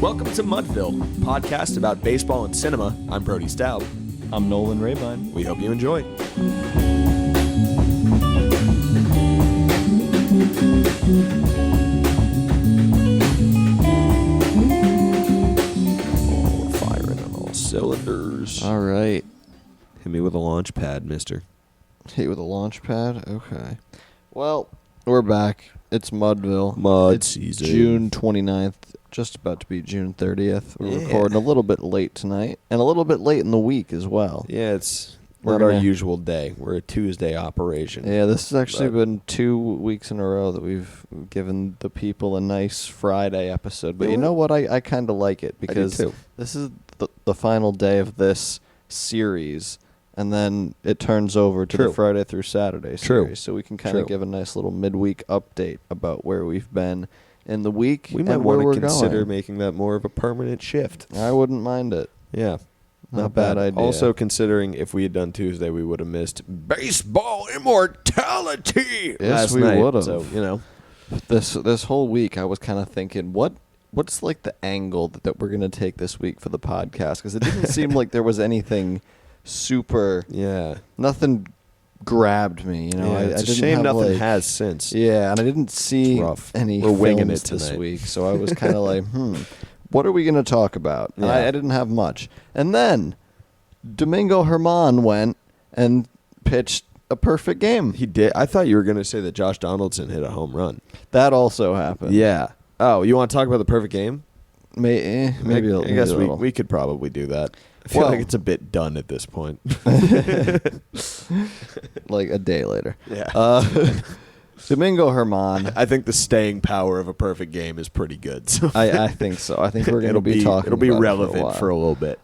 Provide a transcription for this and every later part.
Welcome to Mudville, podcast about baseball and cinema. I'm Brody Staub. I'm Nolan Rabine. We hope you enjoy. Firing on all cylinders. All right. Hit me with a launch pad, mister. Hit with a launch pad? Okay. Well, we're back. It's Mudville. Mud season. June 29th, just about to be June 30th. We're recording a little bit late tonight, and a little bit late in the week as well. Yeah, it's not our usual day. We're a Tuesday operation. Yeah, this has actually been 2 weeks in a row that we've given the people a nice Friday episode. But you know what? I kind of like it because this is the final day of this series. And then it turns over to the Friday through Saturday series. So we can kind of give a nice little midweek update about where we've been in the week. We might want to consider making that more of a permanent shift. I wouldn't mind it. Yeah. Not a bad idea. Also, considering if we had done Tuesday, we would have missed baseball immortality. Yes, we would have. So, you know. This whole week, I was kind of thinking, what's like the angle that we're going to take this week for the podcast? Because it didn't seem like there was anything super. Yeah. Nothing grabbed me, you know. Yeah, it's a shame nothing has since. Yeah, and I didn't see any films this week, so I was kind of like, what are we going to talk about? And I didn't have much. And then Domingo Germán went and pitched a perfect game. He did. I thought you were going to say that Josh Donaldson hit a home run. That also happened. Yeah. Oh, you want to talk about the perfect game? Maybe I guess we could probably do that. I feel like it's a bit done at this point. Like a day later. Yeah. Domingo Germán. I think the staying power of a perfect game is pretty good. So I think so. I think we're going to be talking It'll be about relevant for a little bit.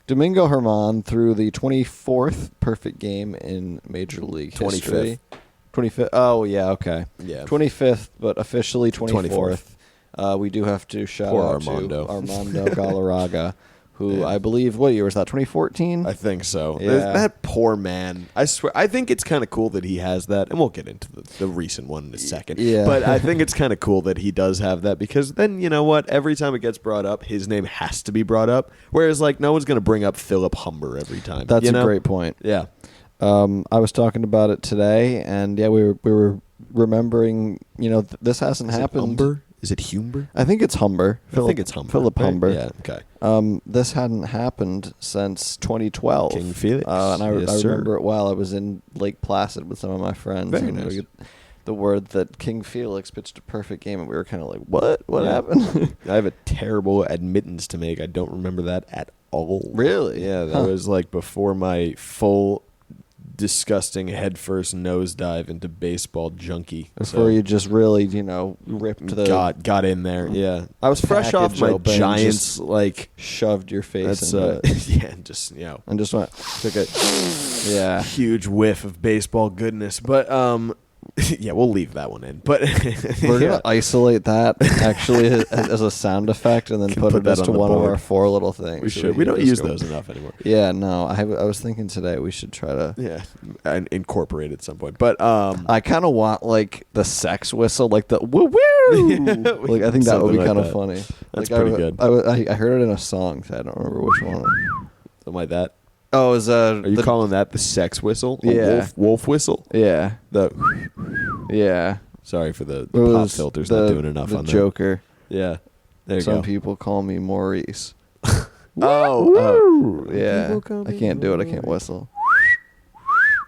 Domingo Germán threw the 24th perfect game in Major League history. 25th. Oh, yeah, okay. Yeah. 25th, but officially 24th. We do have to shout out Armando. to Armando Galarraga, who I believe, what year was that, 2014? I think so. Yeah. That poor man. I swear, I think it's kind of cool that he has that, and we'll get into the recent one in a second. Yeah. But I think it's kind of cool that he does have that, because then, you know what, every time it gets brought up, his name has to be brought up, whereas, like, no one's going to bring up Philip Humber every time. That's a great point. Yeah. I was talking about it today, and yeah, we were remembering, you know, this hasn't happened. Humber? Is it Humber? I think it's Humber. I think it's Humber. Philip Humber. Yeah, okay. This hadn't happened since 2012. King Felix. And I remember it well. I was in Lake Placid with some of my friends. Very and nice. we get the word that King Felix pitched a perfect game, and we were kind of like, what? What happened? I have a terrible admittance to make. I don't remember that at all. Really? Yeah, that was like before my full disgusting headfirst nosedive into baseball junkie. Before you just really, you know, ripped the got in there. Yeah, I was fresh off my Giants, like shoved your face into it. Yeah, and just and just went took a huge whiff of baseball goodness. But yeah, we'll leave that one in. But we're gonna isolate that actually as a sound effect, and then put it as to one of our 4 little things. We should. We don't use those enough anymore. Yeah, no. I was thinking today we should try to and incorporate it at some point. But I kind of want like the sex whistle, like the woo woo. Like I think that would be kind of funny. That's like, pretty good. I heard it in a song. So I don't remember which one. Something like that. Oh, is are you calling that the sex whistle? Wolf whistle? Yeah. Sorry for the pop filters not doing enough on that. The Joker. Yeah. There you go. Some people call me Maurice. Oh. Yeah. I can't do it. I can't whistle.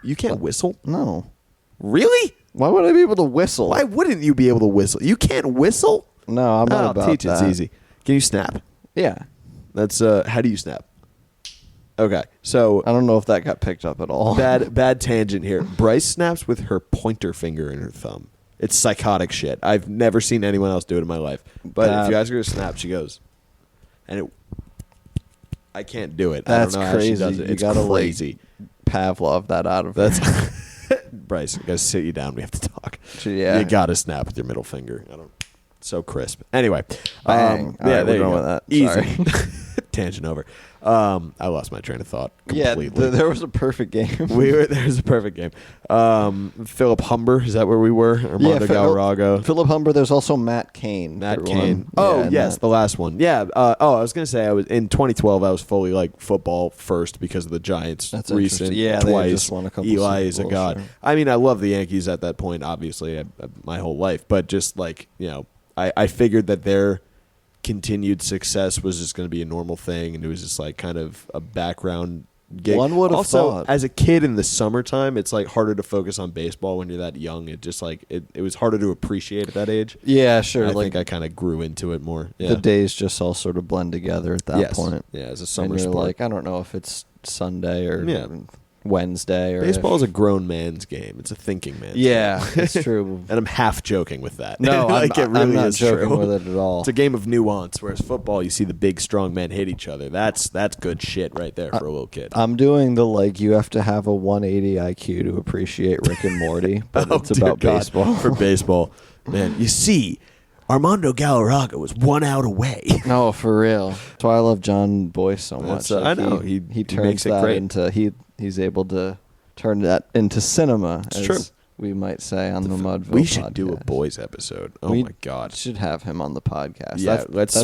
You can't whistle? No. Really? Why would I be able to whistle? Why wouldn't you be able to whistle? You can't whistle? No, I'm not about teach. that. It's easy. Can you snap? Yeah. That's how do you snap? Okay, so I don't know if that got picked up at all. Bad tangent here. Bryce snaps with her pointer finger and her thumb. It's psychotic shit. I've never seen anyone else do it in my life. But if you ask her to snap, she goes, and I can't do it. That's I don't know crazy. How she does it. It's crazy. Pavlov that out of her. Bryce, I gotta sit you down. We have to talk. Yeah, you gotta snap with your middle finger. So crisp. Anyway, Bang. yeah, right, there you go. With that. Easy. tangent over. I lost my train of thought completely. Yeah, there was a perfect game. There's a perfect game. Philip Humber, is that where we were? Armando Galarraga. Philip Humber. There's also Matt Cain. Matt Cain. Oh, yes, the last one. Yeah. I was going to say, in 2012, I was fully like football first because of the Giants' recent twice. They just won a couple Eli is a god. Sure. I mean, I love the Yankees at that point, obviously, my whole life. But just like, I figured that their continued success was just going to be a normal thing, and it was just like kind of a background gig. One would have thought. As a kid in the summertime, it's like harder to focus on baseball when you're that young. It just like it was harder to appreciate at that age. Yeah, sure. I think I kind of grew into it more. Yeah. The days just all sort of blend together at that point. Yeah, as a summer and you're sport. Like, I don't know if it's Sunday or Wednesday or baseball is a grown man's game. It's a thinking man's game. Yeah, it's true. And I'm half joking with that. No, like I'm not joking with it at all. It's a game of nuance, whereas football, you see the big, strong men hit each other. That's good shit right there for a little kid. I'm doing you have to have a 180 IQ to appreciate Rick and Morty, but it's about baseball. For baseball. Man, you see, Armando Galarraga was 1 out away. No, for real. That's why I love John Boyce so much. I know. He turns makes it that great. into he's able to turn that into cinema, it's as true. We might say on the Mudville We should podcast. do a boys episode. Oh, my God. Should have him on the podcast. Yeah, let's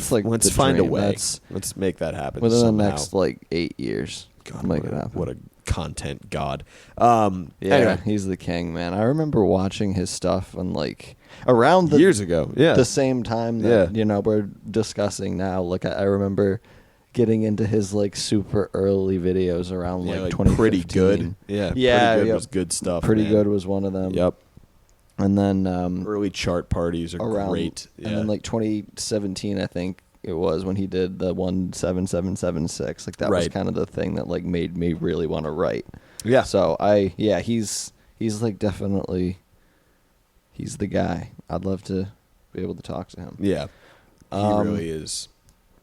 find a way. Let's make that happen within somehow. the next 8 years. God, make it happen. What a content god. Anyway. He's the king, man. I remember watching his stuff and around years ago. Yeah, the same time that we're discussing now. I remember getting into his super early videos around 2015. Pretty good. Yeah, Pretty Good was good stuff. Pretty Good was one of them. Yep. And then early chart parties are great. Yeah. And then 2017, I think it was when he did the 17776. That was kind of the thing that made me really want to write. Yeah. So he's definitely he's the guy. I'd love to be able to talk to him. Yeah. He really is.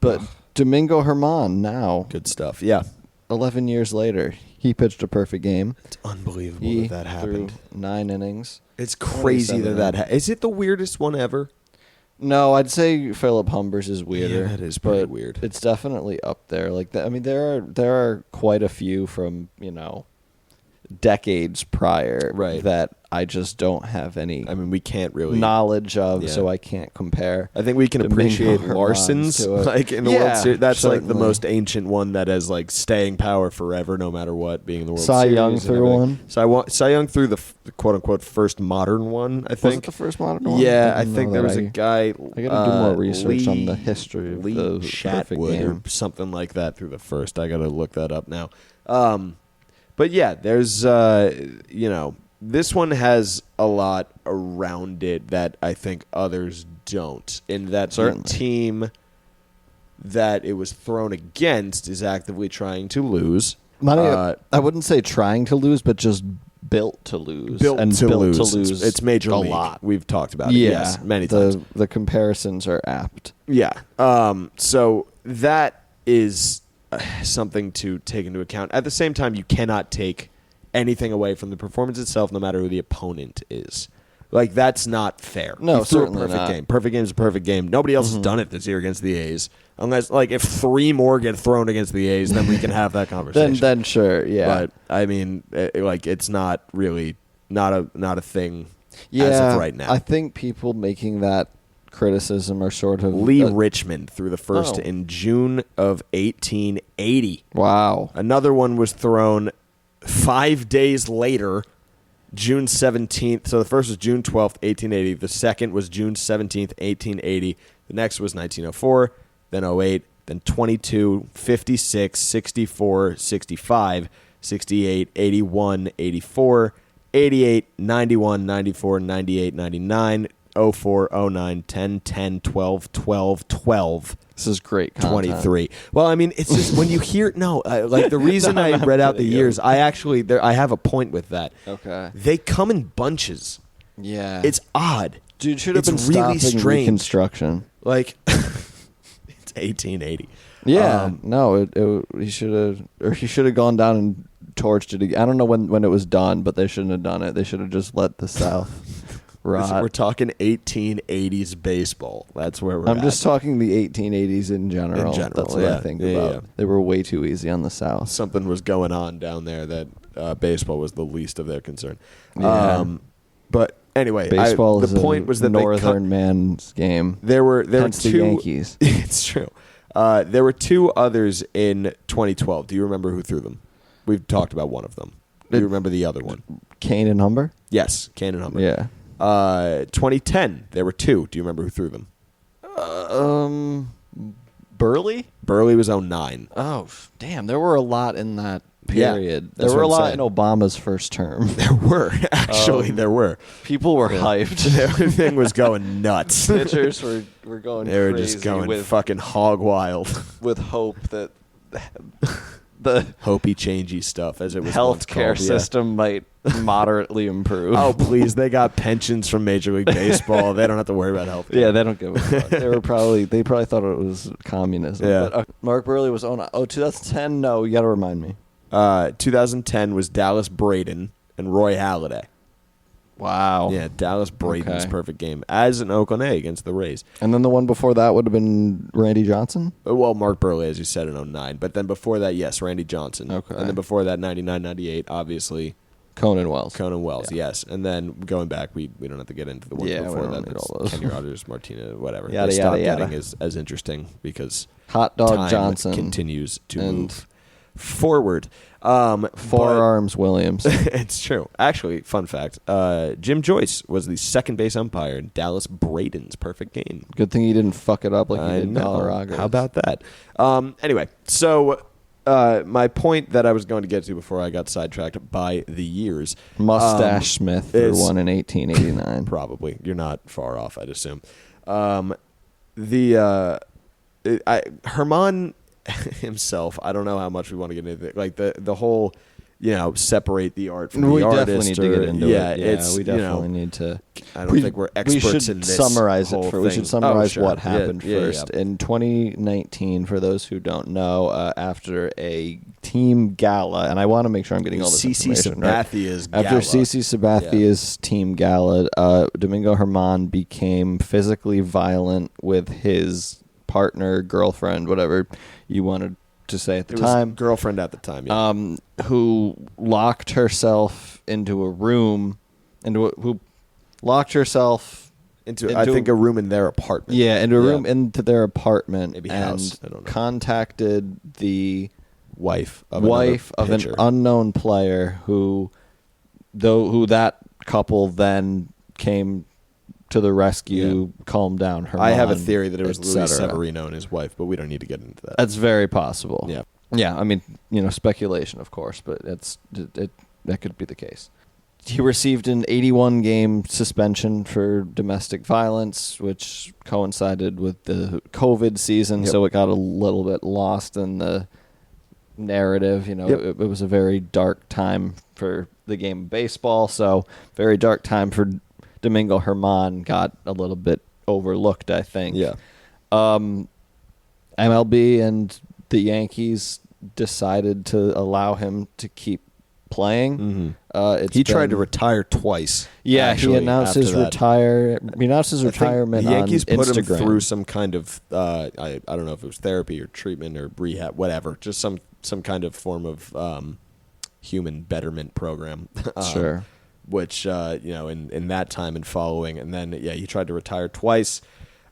But Domingo Germán now. Good stuff. Yeah. 11 years later, he pitched a perfect game. It's unbelievable that happened. Threw 9 innings. It's crazy that is it the weirdest one ever? No, I'd say Philip Humber's is weirder. Yeah, that is pretty weird. It's definitely up there. I mean, there are quite a few from decades prior that I just don't have any. I mean, we can't really knowledge of, so I can't compare. I think we can appreciate Larson's in the World Series. That's certainly. The most ancient one that has staying power forever, no matter what. Being in the World Cy Series, Young threw one. Cy Young threw the quote unquote first modern one. I think was it the first modern one? Yeah, I think there was a guy. I got to do more research on the history of the perfect game or something like that. Through the first, I got to look that up now. But yeah, there's this one has a lot around it that I think others don't. In that the team that it was thrown against is actively trying to lose. I wouldn't say trying to lose, but just built to lose. Built to lose. It's major a league. lot. We've talked about it. Yes, many times. The comparisons are apt. Yeah. So that is something to take into account. At the same time, you cannot take anything away from the performance itself, no matter who the opponent is. That's not fair. No, you threw certainly a perfect not. game. Perfect game is a perfect game. Nobody else has done it this year against the A's. Unless, if 3 more get thrown against the A's, then we can have that conversation. then sure, yeah. But I mean, it's not really not a thing as of right now. I think people making that criticism are sort of Lee Richmond threw the first in June of 1880. Wow. Another one was thrown 5 days later, June 17th. So the first was June 12th, 1880. The second was June 17th, 1880. The next was 1904, then 08, then 22, 56, 64, 65, 68, 81, 84, 88, 91, 94, 98, 99, 04, 09, 10, 10, 12, 12, 12. This is great content. 23. Well, I mean, it's just when you hear the reason I read out the years, I have a point with that. Okay. They come in bunches. Yeah. It's odd. Dude, should have been really stopping strange. Reconstruction. It's 1880. Yeah. He should have gone down and torched it again. I don't know when it was done, but they shouldn't have done it. They should have just let the South rot. We're talking 1880s baseball. That's where we're I'm just talking the 1880s in general. That's what I think about. Yeah. They were way too easy on the South. Something was going on down there that baseball was the least of their concern. Yeah. But anyway, baseball the point was that northern man's game. There were two the Yankees. It's true. There were two others in 2012. Do you remember who threw them? We've talked about one of them. Do you remember the other one? Kane and Humber? Yes, Kane and Humber. Yeah. 2010, there were two. Do you remember who threw them? Burley? Burley was 09. Oh, damn. There were a lot in that period. Yeah, there were a lot saying. in Obama's first term. There were. Actually, there were. People were hyped. Everything was going nuts. Pitchers were going They were crazy just going with, fucking hog wild. with hope that the hopey changey stuff, as it was healthcare called, system might moderately improve. Oh, please. They got pensions from Major League Baseball. They don't have to worry about health care. Yeah, they don't give a fuck. They probably thought it was communism. Yeah. But, Mark Burley was 2010. No, you got to remind me. 2010 was Dallas Braden and Roy Halladay. Wow. Yeah, Dallas Braden's Okay. perfect game as an Oakland A against the Rays. And then the one before that would have been Randy Johnson? Well, Mark Burley, as you said, in 09. But then before that, yes, Randy Johnson. Okay. And then before that, 99-98, obviously, Conan Wells. Yes. And then going back, we don't have to get into the ones Yeah, we before don't that. need That's all those. Kenny Rogers, Martina, whatever. Yada, they stopped yada, getting yada. as interesting because Hot Dog time Johnson continues to and move forward. Forearms Williams. It's true. Actually, fun fact, Jim Joyce was the second base umpire in Dallas Braden's perfect game. Good thing he didn't fuck it up like he I did in know. Colorado. How about that? Anyway, so my point that I was going to get to before I got sidetracked by the years. Mustache Smith threw is- one in 1889. Probably. You're not far off, I'd assume. Herman himself, I don't know how much we want to get into it. Like the whole, separate the art from We the artist. definitely need to get into it. Yeah, it's, we definitely need to. I don't think we're experts in this. Summarize whole it. thing. We should summarize sure. what happened Yeah, first. yeah. In 2019, for those who don't know, after a team gala, and I want to make sure I'm getting all this CC information right. Sabathia's gala. After CC Sabathia's team gala, Domingo Herman became physically violent with his partner, girlfriend, whatever you wanted to say at the time. Girlfriend at the time, yeah. Who locked herself into a room, who locked herself into I think a room in their apartment. Yeah, into a room into their apartment, Maybe and house. I don't know. contacted the wife of an unknown player who that couple then came to the rescue, calmed down Herman. I have a theory that it was Luis etc. Severino and his wife, but we don't need to get into that. That's very possible. Yeah. Yeah, I mean, speculation, of course, but that could be the case. He received an 81-game suspension for domestic violence, which coincided with the COVID season, so it got a little bit lost in the narrative. It was a very dark time for the game of baseball, so very dark time for Domingo Herman. Got a little bit overlooked, I think. Yeah. MLB and the Yankees decided to allow him to keep playing. Mm-hmm. He tried to retire twice. Yeah, actually, he announced his retirement. The Yankees on put Instagram. him through some kind of I don't know if it was therapy or treatment or rehab, whatever. Just some kind of form of human betterment program. Sure. Which in that time and following, and then he tried to retire twice.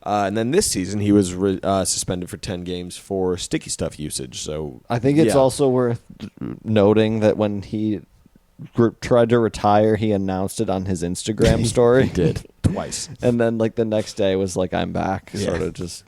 And then this season, he was suspended for 10 games for sticky stuff usage. So I think it's also worth noting that when he tried to retire, he announced it on his Instagram story. He did twice, and then the next day was like, "I'm back," sort of just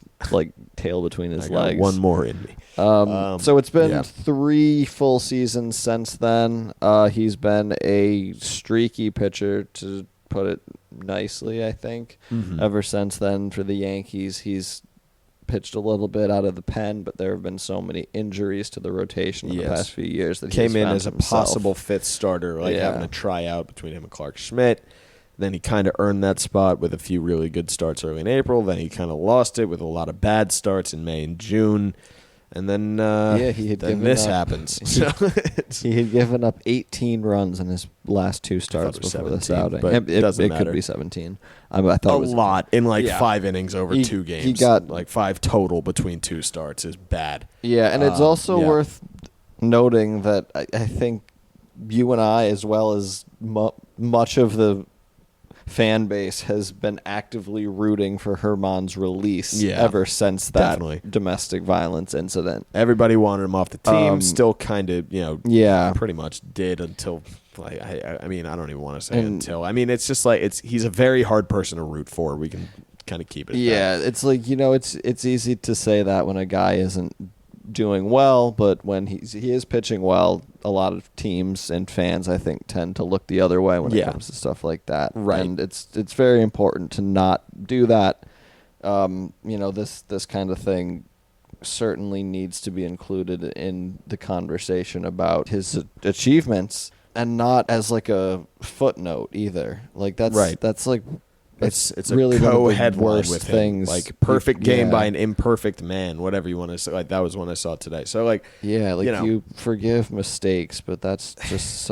tail between his legs. One more in me. So it's been 3 full seasons since then. He's been a streaky pitcher, to put it nicely, I think. Mm-hmm. Ever since then, for the Yankees, he's pitched a little bit out of the pen, but there have been so many injuries to the rotation in the past few years that came he's in found as a himself. possible fifth starter, having a tryout between him and Clark Schmidt. Then he kind of earned that spot with a few really good starts early in April. Then he kind of lost it with a lot of bad starts in May and June. And then he had given this up, happens. He had given up 18 runs in his last 2 starts before this outing. But it could be 17. I thought a it was lot in 5 innings over 2 games. He got 5 total between 2 starts is bad. Yeah, and it's also worth noting that I think you and I, as well as much of the fan base, has been actively rooting for Germán's release ever since that domestic violence incident. Everybody wanted him off the team. Still kind of, pretty much did until. I mean, I don't even want to say until. I mean, it's just he's a very hard person to root for. We can kind of keep it. It's it's easy to say that when a guy isn't doing well, but when he is pitching well, a lot of teams and fans, I think, tend to look the other way when it comes to stuff like that. Right. And it's very important to not do that. This kind of thing certainly needs to be included in the conversation about his achievements, and not as a footnote either. That's it's really a co-headline worst with things. him. Perfect game by an imperfect man, whatever you want to say. That was one I saw today. So you forgive mistakes, but that's just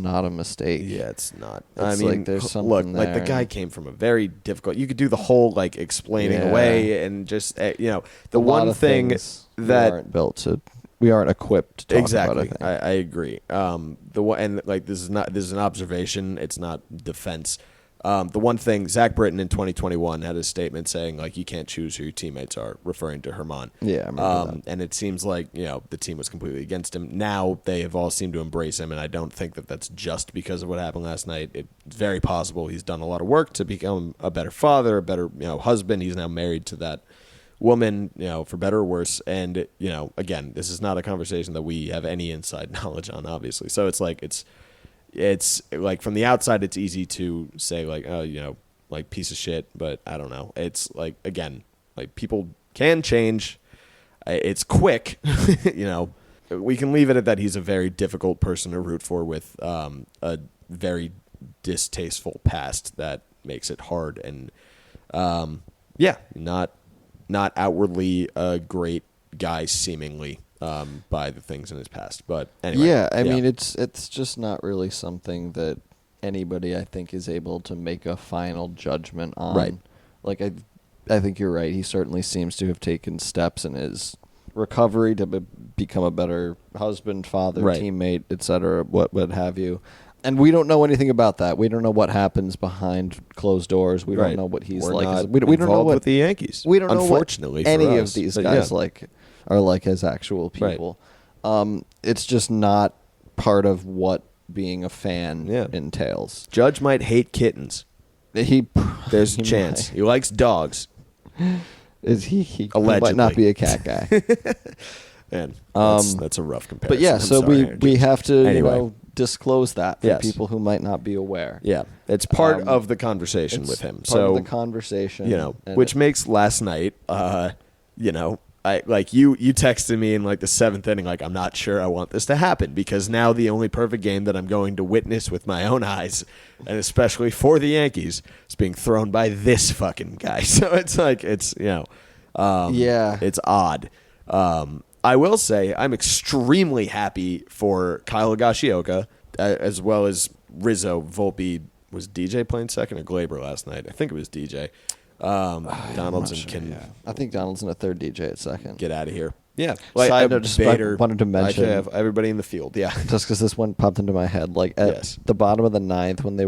not a mistake. Yeah, it's not. It's there's something there. The guy came from a very difficult. You could do the whole explaining away and just the one thing that we aren't built to. We aren't equipped to talk about it. I agree. This is an observation. It's not defense. The one thing, Zach Britton in 2021 had a statement saying you can't choose who your teammates are, referring to Germán. Yeah, I remember that. And it seems like the team was completely against him. Now they have all seemed to embrace him, and I don't think that that's just because of what happened last night. It's very possible he's done a lot of work to become a better father, a better husband. He's now married to that woman, for better or worse. And again, this is not a conversation that we have any inside knowledge on, obviously. So it's from the outside, it's easy to say piece of shit, but I don't know. It's again, people can change. It's quick, We can leave it at that. He's a very difficult person to root for with a very distasteful past that makes it hard and not outwardly a great guy, seemingly. By the things in his past, but anyway. I mean, it's just not really something that anybody, I think, is able to make a final judgment on. Right. I think you're right. He certainly seems to have taken steps in his recovery to become a better husband, father, teammate, etc., what have you. And we don't know anything about that. We don't know what happens behind closed doors. We don't know what he's like. We don't know what with the Yankees. We don't unfortunately know what any us, of these guys are like as actual people. Right. It's just not part of what being a fan entails. Judge might hate kittens. There's a chance. He likes dogs. He allegedly might not be a cat guy. Man, that's a rough comparison. But so we have to disclose that for people who might not be aware. Yeah, it's part of the conversation with him. Part of the conversation, which makes last night, you texted me in the 7th inning, I'm not sure I want this to happen, because now the only perfect game that I'm going to witness with my own eyes, and especially for the Yankees, is being thrown by this fucking guy. So it's it's odd. I will say I'm extremely happy for Kyle Higashioka, as well as Rizzo. Volpe, was DJ playing second or Glaber last night? I think it was DJ. Donaldson can. Yeah. I think Donaldson a third, DJ at second. Get out of here. Yeah. Side note, just wanted to mention. I have everybody in the field. Yeah. Just because this one popped into my head, at the bottom of the 9th, when they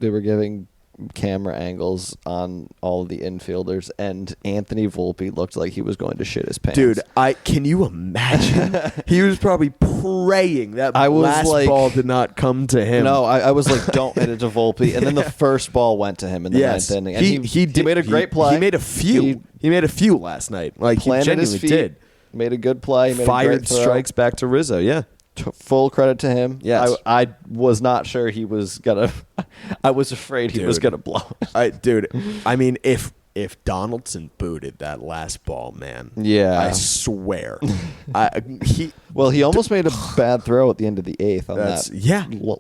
were giving camera angles on all of the infielders, and Anthony Volpe looked like he was going to shit his pants. Dude, can you imagine? He was probably praying that last ball did not come to him. No, I was like, don't hit it to Volpe, and then the first ball went to him in the 9th inning. And he made a great play. He made a few. He made a few last night. He genuinely his feet, did. Made a good play. Fired strikes back to Rizzo. Yeah. Full credit to him. Yes. I was not sure he was gonna. I was afraid he was gonna blow. Dude, I mean, if Donaldson booted that last ball, man, I swear, he almost made a bad throw at the end of the 8th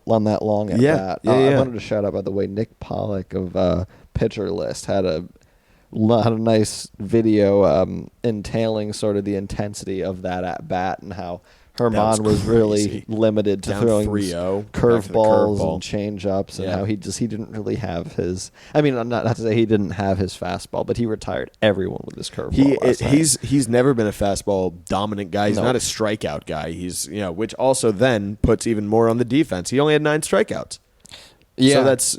on that long at bat. I wanted to shout out, by the way, Nick Pollock of Pitcher List had a had a nice video entailing sort of the intensity of that at bat and how Herman was really limited to throwing curveballs and change-ups, and how he didn't really have his. I mean, not to say he didn't have his fastball, but he retired everyone with his curveball. He's never been a fastball dominant guy. He's not a strikeout guy. He's which also then puts even more on the defense. He only had 9 strikeouts. Yeah, so that's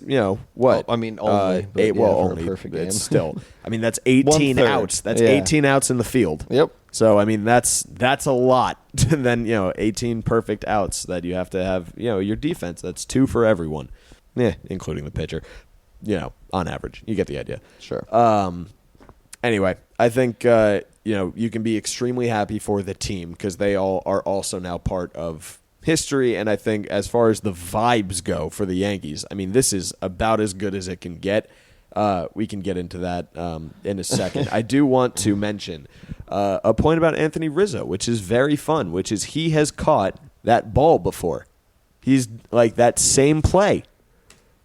what I mean, only 8. Only a perfect game. It's still. I mean, that's 18 outs. That's 18 outs in the field. Yep. So I mean, that's a lot. And then 18 perfect outs that you have to have. Your defense. That's 2 for everyone. Including the pitcher. On average, you get the idea. Sure. Anyway, I think you can be extremely happy for the team because they all are also now part of history, and I think as far as the vibes go for the Yankees, I mean, this is about as good as it can get. We can get into that in a second. I do want to mention a point about Anthony Rizzo, which is very fun, which is he has caught that ball before. He's like that same play.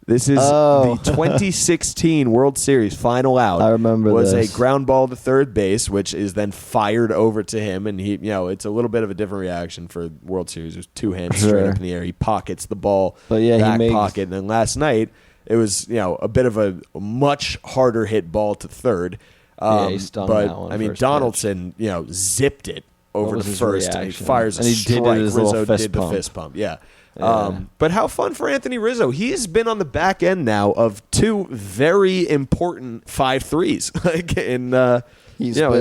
This is the 2016 World Series final out. I remember was this. A ground ball to third base, which is then fired over to him, and he, it's a little bit of a different reaction for World Series. There's 2 hands straight up in the air. He pockets the ball, back pocket, and then last night it was a bit of a much harder hit ball to third. He stung that one. I mean, Donaldson, zipped it over to first, and he fires a strike. Rizzo did the fist pump. Yeah. But how fun for Anthony Rizzo. He has been on the back end now of 2 very important 5-3s like in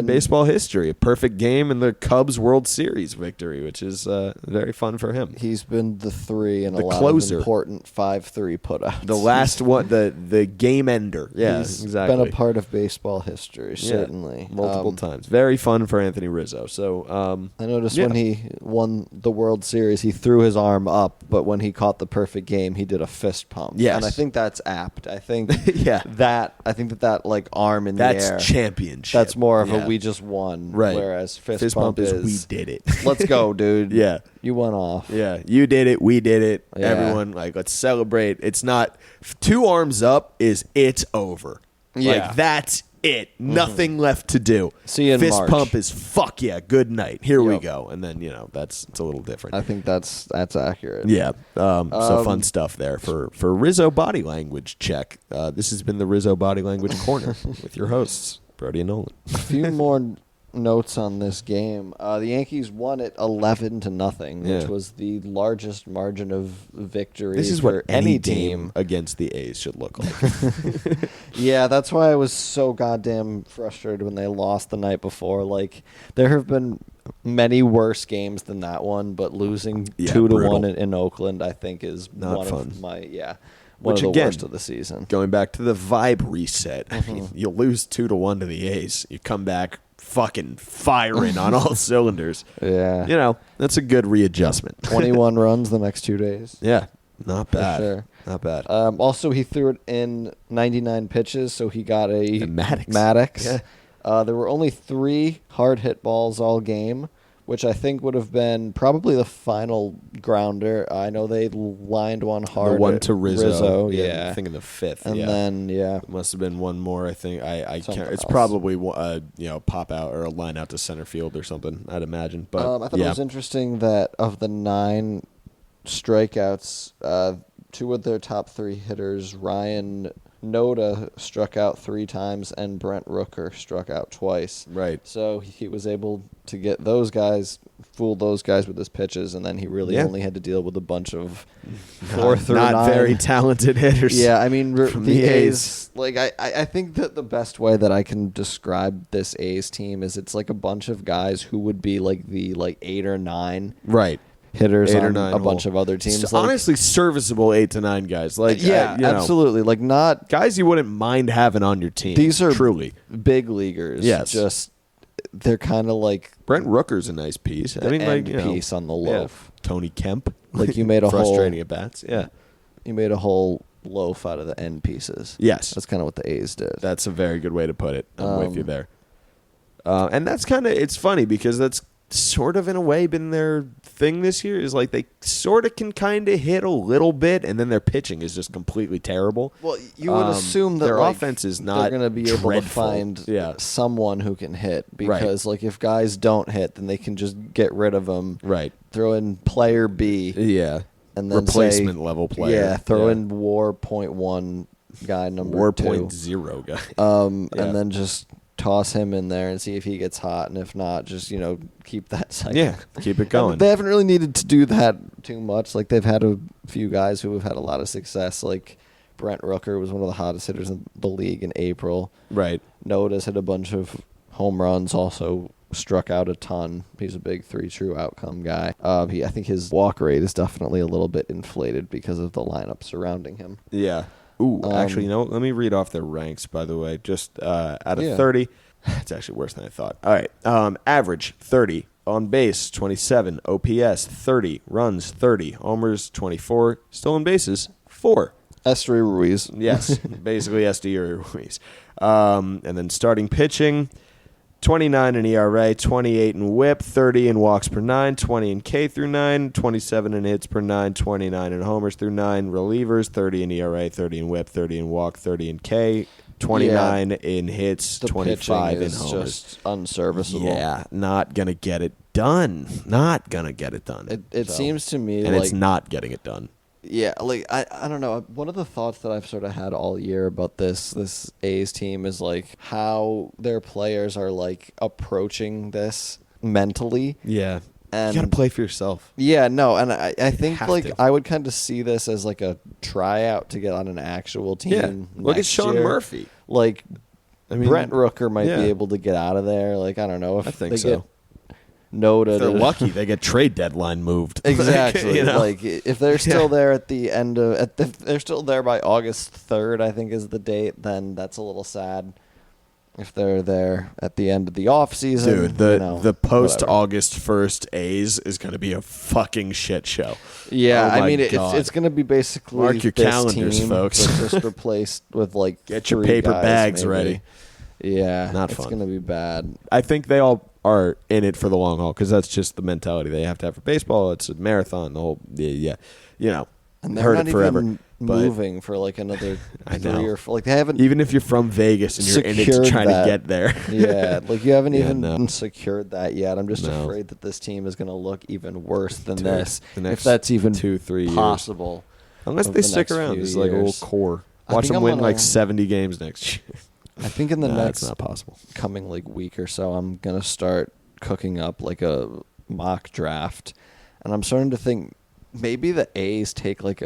baseball history. A perfect game in the Cubs World Series victory, which is very fun for him. He's been the 3 in a lot of important 5-3 putouts. The last one, the game ender. Yeah, he's exactly. been a part of baseball history, certainly. Multiple times. Very fun for Anthony Rizzo. So I noticed when he won the World Series, he threw his arm up, but when he caught the perfect game, he did a fist pump. Yes. And I think that's apt. I think that like arm in the air. That's championship. That's more of a we just won. Right. Whereas fist pump is we did it. Let's go, dude. Yeah. You went off. Yeah. You did it. We did it. Yeah. Everyone, let's celebrate. It's not 2 arms up is it's over. Yeah. That's it. Nothing left to do. See you in Fist March. pump is fuck yeah, good night. Here we go. And then, it's a little different. I think that's accurate. Yeah. So fun stuff there for Rizzo Body Language check. This has been the Rizzo Body Language Corner with your hosts, Brody and Nolan. A few more notes on this game. The Yankees won it 11-0, which was the largest margin of victory this is for what any team against the A's should look like. Yeah, that's why I was so goddamn frustrated when they lost the night before. Like, there have been many worse games than that one, but losing 2-1 in Oakland, I think, is not one fun. Of my Which, of the again, worst of the season. Going back to the vibe reset, I mean, you lose 2-1 to the A's. You come back fucking firing on all cylinders. Yeah. That's a good readjustment. 21 runs the next 2 days. Yeah, not bad. Sure. Not bad. Also, he threw it in 99 pitches, so he got a Maddox. Yeah. There were only 3 hard hit balls all game, which I think would have been probably the final grounder. I know they lined one hard. The one to Rizzo. Yeah. I think in the 5th. And then, It must have been one more, I think. I can't. It's else. probably pop out or a line out to center field or something, I'd imagine. But I thought it was interesting that of the 9 strikeouts, 2 of their top 3 hitters, Ryan Noda struck out 3 times and Brent Rooker struck out twice. Right. So he was able to get those guys, fool those guys with his pitches, and then he really only had to deal with a bunch of 4 through 9. Not very talented hitters. Yeah, I mean, from the A's. Like, I think that the best way that I can describe this A's team is it's like a bunch of guys who would be like the 8 or 9. Right. Hitters 8 on or 9 a bunch of other teams. It's honestly serviceable 8 to 9 guys. Absolutely. Like, not guys you wouldn't mind having on your team. These are truly big leaguers. Yes. Just they're kind of like Brent Rooker's a nice piece. I mean, piece on the loaf. Tony Kemp. Like, you made a frustrating at bats. Yeah. You made a whole loaf out of the end pieces. Yes. That's kind of what the A's did. That's a very good way to put it. I'm with you there. And that's kind of, it's funny because that's sort of in a way been their thing this year. Is like they sort of can kind of hit a little bit, and then their pitching is just completely terrible. Well, you would assume that their offense is not. They're going to be able to dreadful. find someone who can hit because, like, if guys don't hit, then they can just get rid of them. Right. Throw in player B. Yeah. And then replacement level player. Yeah. Throw in War .1 guy number War 2. .0 guy. And then just toss him in there and see if he gets hot, and if not, just keep that cycle. Yeah, keep it going. They haven't really needed to do that too much. Like, they've had a few guys who have had a lot of success. Like Brent Rooker was one of the hottest hitters in the league in April. Right. Noda's hit a bunch of home runs. Also struck out a ton. He's a big 3 true outcome guy. I think his walk rate is definitely a little bit inflated because of the lineup surrounding him. Yeah. Ooh, actually, let me read off their ranks, by the way. Just out of 30. It's actually worse than I thought. All right. Average, 30. On base, 27. OPS, 30. Runs, 30. Homers, 24. Stolen bases, 4. Esteury Ruiz. Yes, basically Esteury Ruiz. And then starting pitching, 29 in ERA, 28 in WHIP, 30 in walks per 9, 20 in K through 9, 27 in hits per 9, 29 in homers through 9, relievers, 30 in ERA, 30 in WHIP, 30 in walk, 30 in K, 29 in hits, the 25 in is homers. Just unserviceable. Yeah, not going to get it done. Not going to get it done. It seems to me and like... it's not getting it done. Yeah, like, I don't know. One of the thoughts that I've sort of had all year about this A's team is, like, how their players are, like, approaching this mentally. Yeah. And you got to play for yourself. Yeah, no, and I think, like, to. I would kind of see this as, like, a tryout to get on an actual team. Yeah. Look at Sean Murphy. Like, I mean, Brent Rooker might be able to get out of there. Like, I don't know if I think they so. get Noda. If they're lucky, they get trade deadline moved. Exactly. Like, Like, if they're still there at the end of, if they're still there by August 3rd, I think is the date, then that's a little sad. If they're there at the end of the off season, dude, the post August 1st A's is going to be a fucking shit show. Yeah, oh I mean, God. it's going to be basically mark your this calendars, team, folks. but just replaced with like get your 3 paper guys, bags maybe. ready. Yeah, Not it's fun. going to be bad. I think they all are in it for the long haul because that's just the mentality they have to have for baseball. It's a marathon. The whole And heard they're not it forever. even moving for like another 3 or 4. Like they haven't even if you're from Vegas and you're in it to trying to get there. Yeah, like you haven't Yeah, even secured that yet. I'm just afraid that this team is going to look even worse than this, if that's even 2-3 possible. Years. Unless they stick around, it's like a little core. Watch them win like 70 games next year. I think in the next it's not possible. coming like week or so, I'm gonna start cooking up like a mock draft, and I'm starting to think maybe the A's take like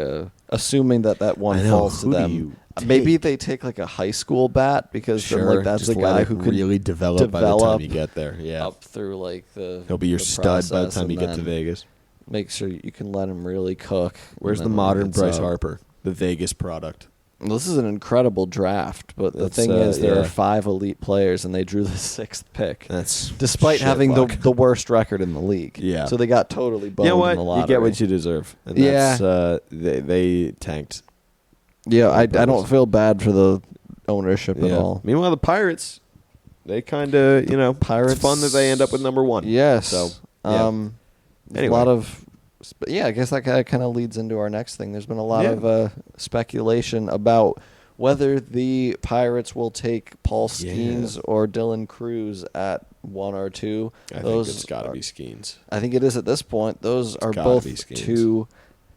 assuming that one falls to them. Maybe they take like a high school bat because then, like that's the guy who could really develop by the time you get there. Yeah, up through like he'll be your stud by the time you get to Vegas. Make sure you can let him really cook. Where's the modern Bryce Harper, the Vegas product? Well, this is an incredible draft, but the thing is, there are 5 elite players, and they drew the 6th pick. That's despite having the worst record in the league. Yeah, so they got totally boned in the lottery. You get what you deserve. And that's, they tanked. Yeah, I don't feel bad for the ownership at all. Meanwhile, the Pirates, they kind of Pirates. It's fun that they end up with number 1. Yes. So anyway. A lot of. But yeah, I guess that kind of leads into our next thing. There's been a lot of speculation about whether the Pirates will take Paul Skenes or Dylan Cruz at 1 or 2. I think it's got to be Skenes. I think it is at this point. Those are both 2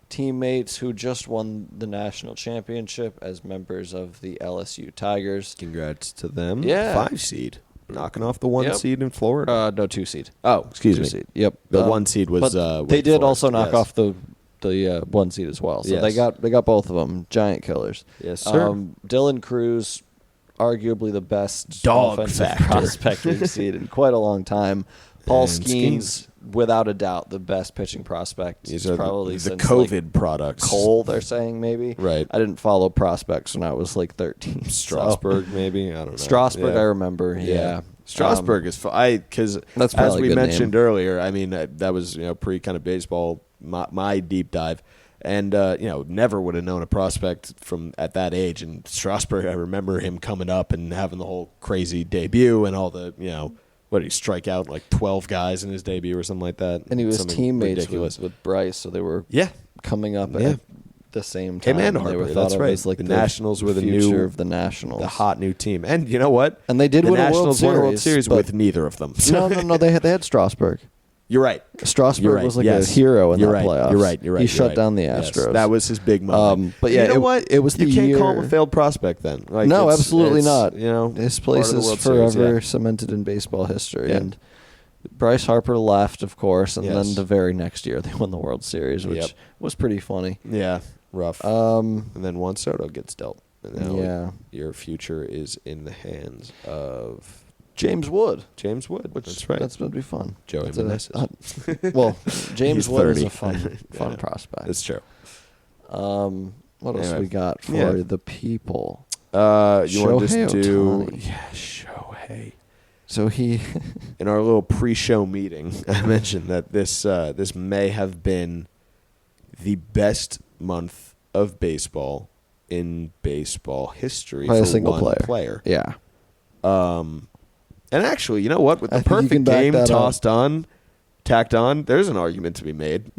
teammates who just won the national championship as members of the LSU Tigers. Congrats to them. Yeah. 5 seed. Knocking off the 1 seed in Florida. No, 2 seed. Oh, excuse me. Seed. Yep. The 1 seed was. They did also knock off the 1 seed as well. So they got both of them. Giant killers. Yes, sir. Dylan Cruz, arguably the best dog offensive prospect we've seen in quite a long time. Paul Skenes, without a doubt, the best pitching prospect. These are probably the since, COVID products. Cole, they're saying maybe. Right. I didn't follow prospects when I was like 13. Strasburg, maybe. I don't know. Strasburg, I remember. Yeah. Strasburg is because as we mentioned earlier, I mean that was pre kind of baseball my deep dive, and never would have known a prospect from at that age. And Strasburg, I remember him coming up and having the whole crazy debut and all the what did he strike out like 12 guys in his debut or something like that? And he was something teammates with Bryce, so they were coming up at the same time. Him and Harper, they were that's right. As like the Nationals were the future new of the Nationals, the hot new team. And you know what? And they did win a World Nationals won a World Series with neither of them. No. They had Strasburg. You're right. Strasburg was like a hero in that playoffs. You're right. He shut down the Astros. Yes, that was his big moment. But yeah, you know what? It was the year. You can't call him year. a failed prospect then. Like, No, absolutely not. You know, his place is forever cemented in baseball history. Yeah. And Bryce Harper left, of course, and Yes. then the very next year they won the World Series, which was pretty funny. Yeah, rough. And then Juan Soto gets dealt. And now your future is in the hands of James Wood. That's right. That's going to be fun. Joey Meneses. Well, James Wood 30. is a fun prospect. That's true. What else we got for the people? You want to just do Ohtani. Shohei. So he in our little pre-show meeting, I mentioned that this may have been the best month of baseball in baseball history by for a single one player. Yeah. And actually, you know what? With the perfect game tacked on, there's an argument to be made.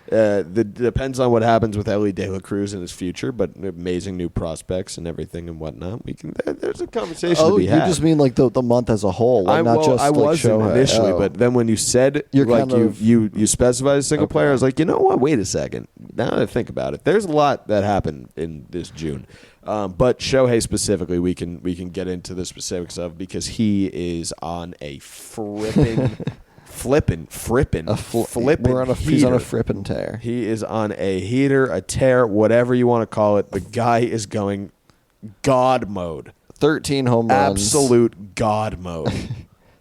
Depends on what happens with Ellie De La Cruz in his future, but amazing new prospects and everything and whatnot. There's a conversation to be had. You just mean like the month as a whole, I wasn't initially, but then when you said you specified a single player, I was like, you know what? Wait a second. Now that I think about it, there's a lot that happened in this June. But Shohei specifically, we can get into the specifics of, because he is on a flipping. He's on a frippin' tear. He is on a heater, a tear, whatever you want to call it. The guy is going God mode. 13 home runs. Absolute God mode.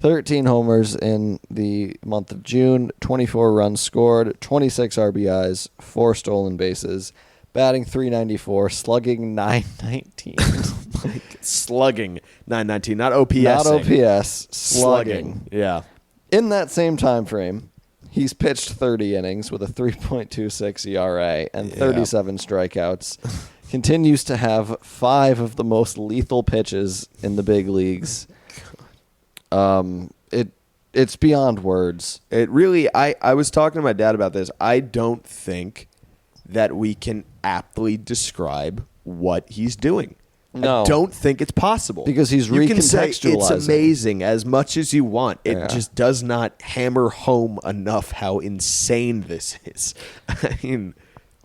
13 homers in the month of June, 24 runs scored, 26 RBIs, 4 stolen bases, batting .394, slugging .919. Slugging .919, not OPS. Not OPS, slugging. Yeah. In that same time frame, he's pitched 30 innings with a 3.26 ERA and 37 strikeouts. Continues to have 5 of the most lethal pitches in the big leagues. It's beyond words. It really, I was talking to my dad about this. I don't think that we can aptly describe what he's doing. No. I don't think it's possible. Because he's recontextualizing. You can say it's amazing as much as you want. It just does not hammer home enough how insane this is. I mean,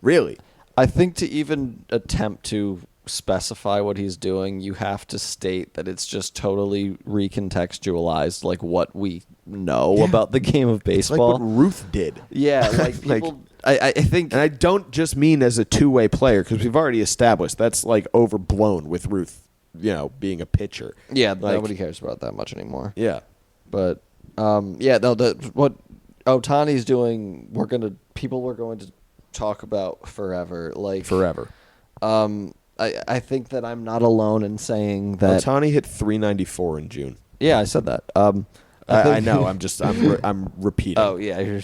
really. I think to even attempt to specify what he's doing, you have to state that it's just totally recontextualized, like what we know about the game of baseball. It's like what Ruth did. Yeah, like people... I think... And I don't just mean as a two-way player, because we've already established that's like overblown with Ruth, being a pitcher. Yeah, nobody cares about that much anymore. Yeah. But, what Ohtani's doing, people are going to talk about forever. Like Forever. I think that I'm not alone in saying that... Ohtani hit .394 in June. Yeah, I said that. I know. I'm repeating. Oh yeah,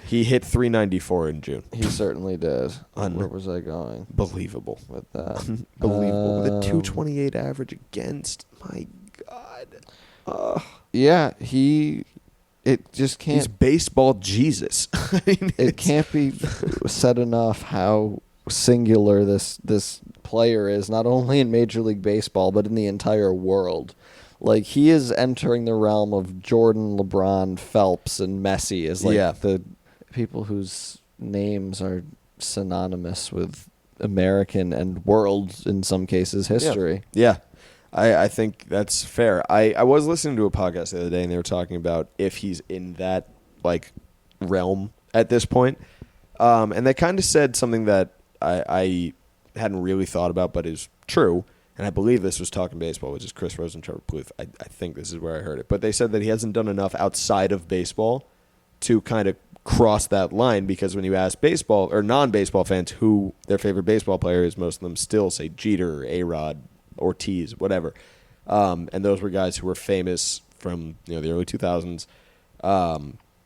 he hit .394 in June. He certainly did. Where was I going? Believable With that. Believable with a .228 average against. My God. Yeah, it just can't. He's baseball Jesus. I mean, it can't be said enough how singular this player is, not only in Major League Baseball but in the entire world. Like, he is entering the realm of Jordan, LeBron, Phelps, and Messi as the people whose names are synonymous with American and world, in some cases, history. Yeah. I think that's fair. I was listening to a podcast the other day, and they were talking about if he's in that realm at this point. And they kind of said something that I hadn't really thought about, but is true. And I believe this was Talking Baseball, which is Chris Rose and Trevor Plouffe. I think this is where I heard it. But they said that he hasn't done enough outside of baseball to kind of cross that line, because when you ask baseball or non-baseball fans who their favorite baseball player is, most of them still say Jeter, A-Rod, Ortiz, whatever. And those were guys who were famous from the early 2000s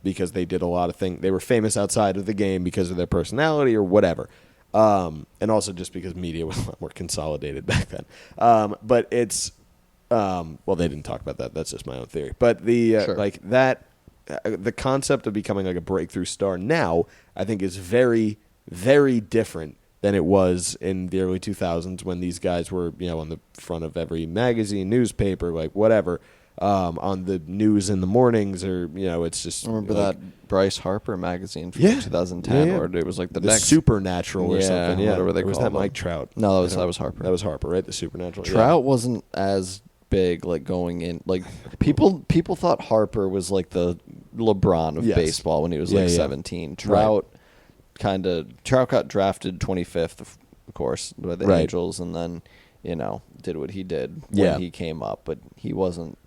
because they did a lot of things. They were famous outside of the game because of their personality or whatever. And also just because media was a lot more consolidated back then. But Well, they didn't talk about that. That's just my own theory. But the Sure. the concept of becoming like a breakthrough star now, I think, is very, very different than it was in the early 2000s when these guys were, on the front of every magazine, newspaper, like whatever, on the news in the mornings, or it's just. Remember that Bryce Harper magazine from 2010, where it was like the next Supernatural or something. Yeah, whatever they was called that them. Mike Trout? No, that was Harper. That was Harper, right? The Supernatural. Trout wasn't as big, like going in, like people thought Harper was like the LeBron of baseball when he was 17. Trout got drafted 25th, of course, by the Angels, and then did what he did when he came up, but he wasn't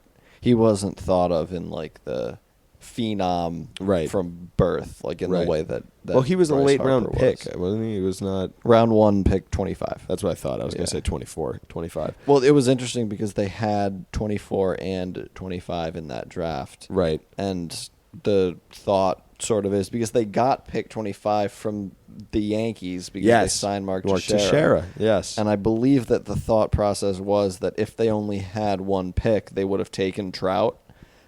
thought of in like the phenom from birth, like in the way that well, he was Bryce a late Harper round was. pick, wasn't he? He was not round 1 pick 25. That's what I thought. I was going to say 24, 25. Well, it was interesting because they had 24 and 25 in that draft. Right. And the thought sort of is because they got pick 25 from the Yankees because they signed Mark Teixeira. Yes. And I believe that the thought process was that if they only had one pick, they would have taken Trout.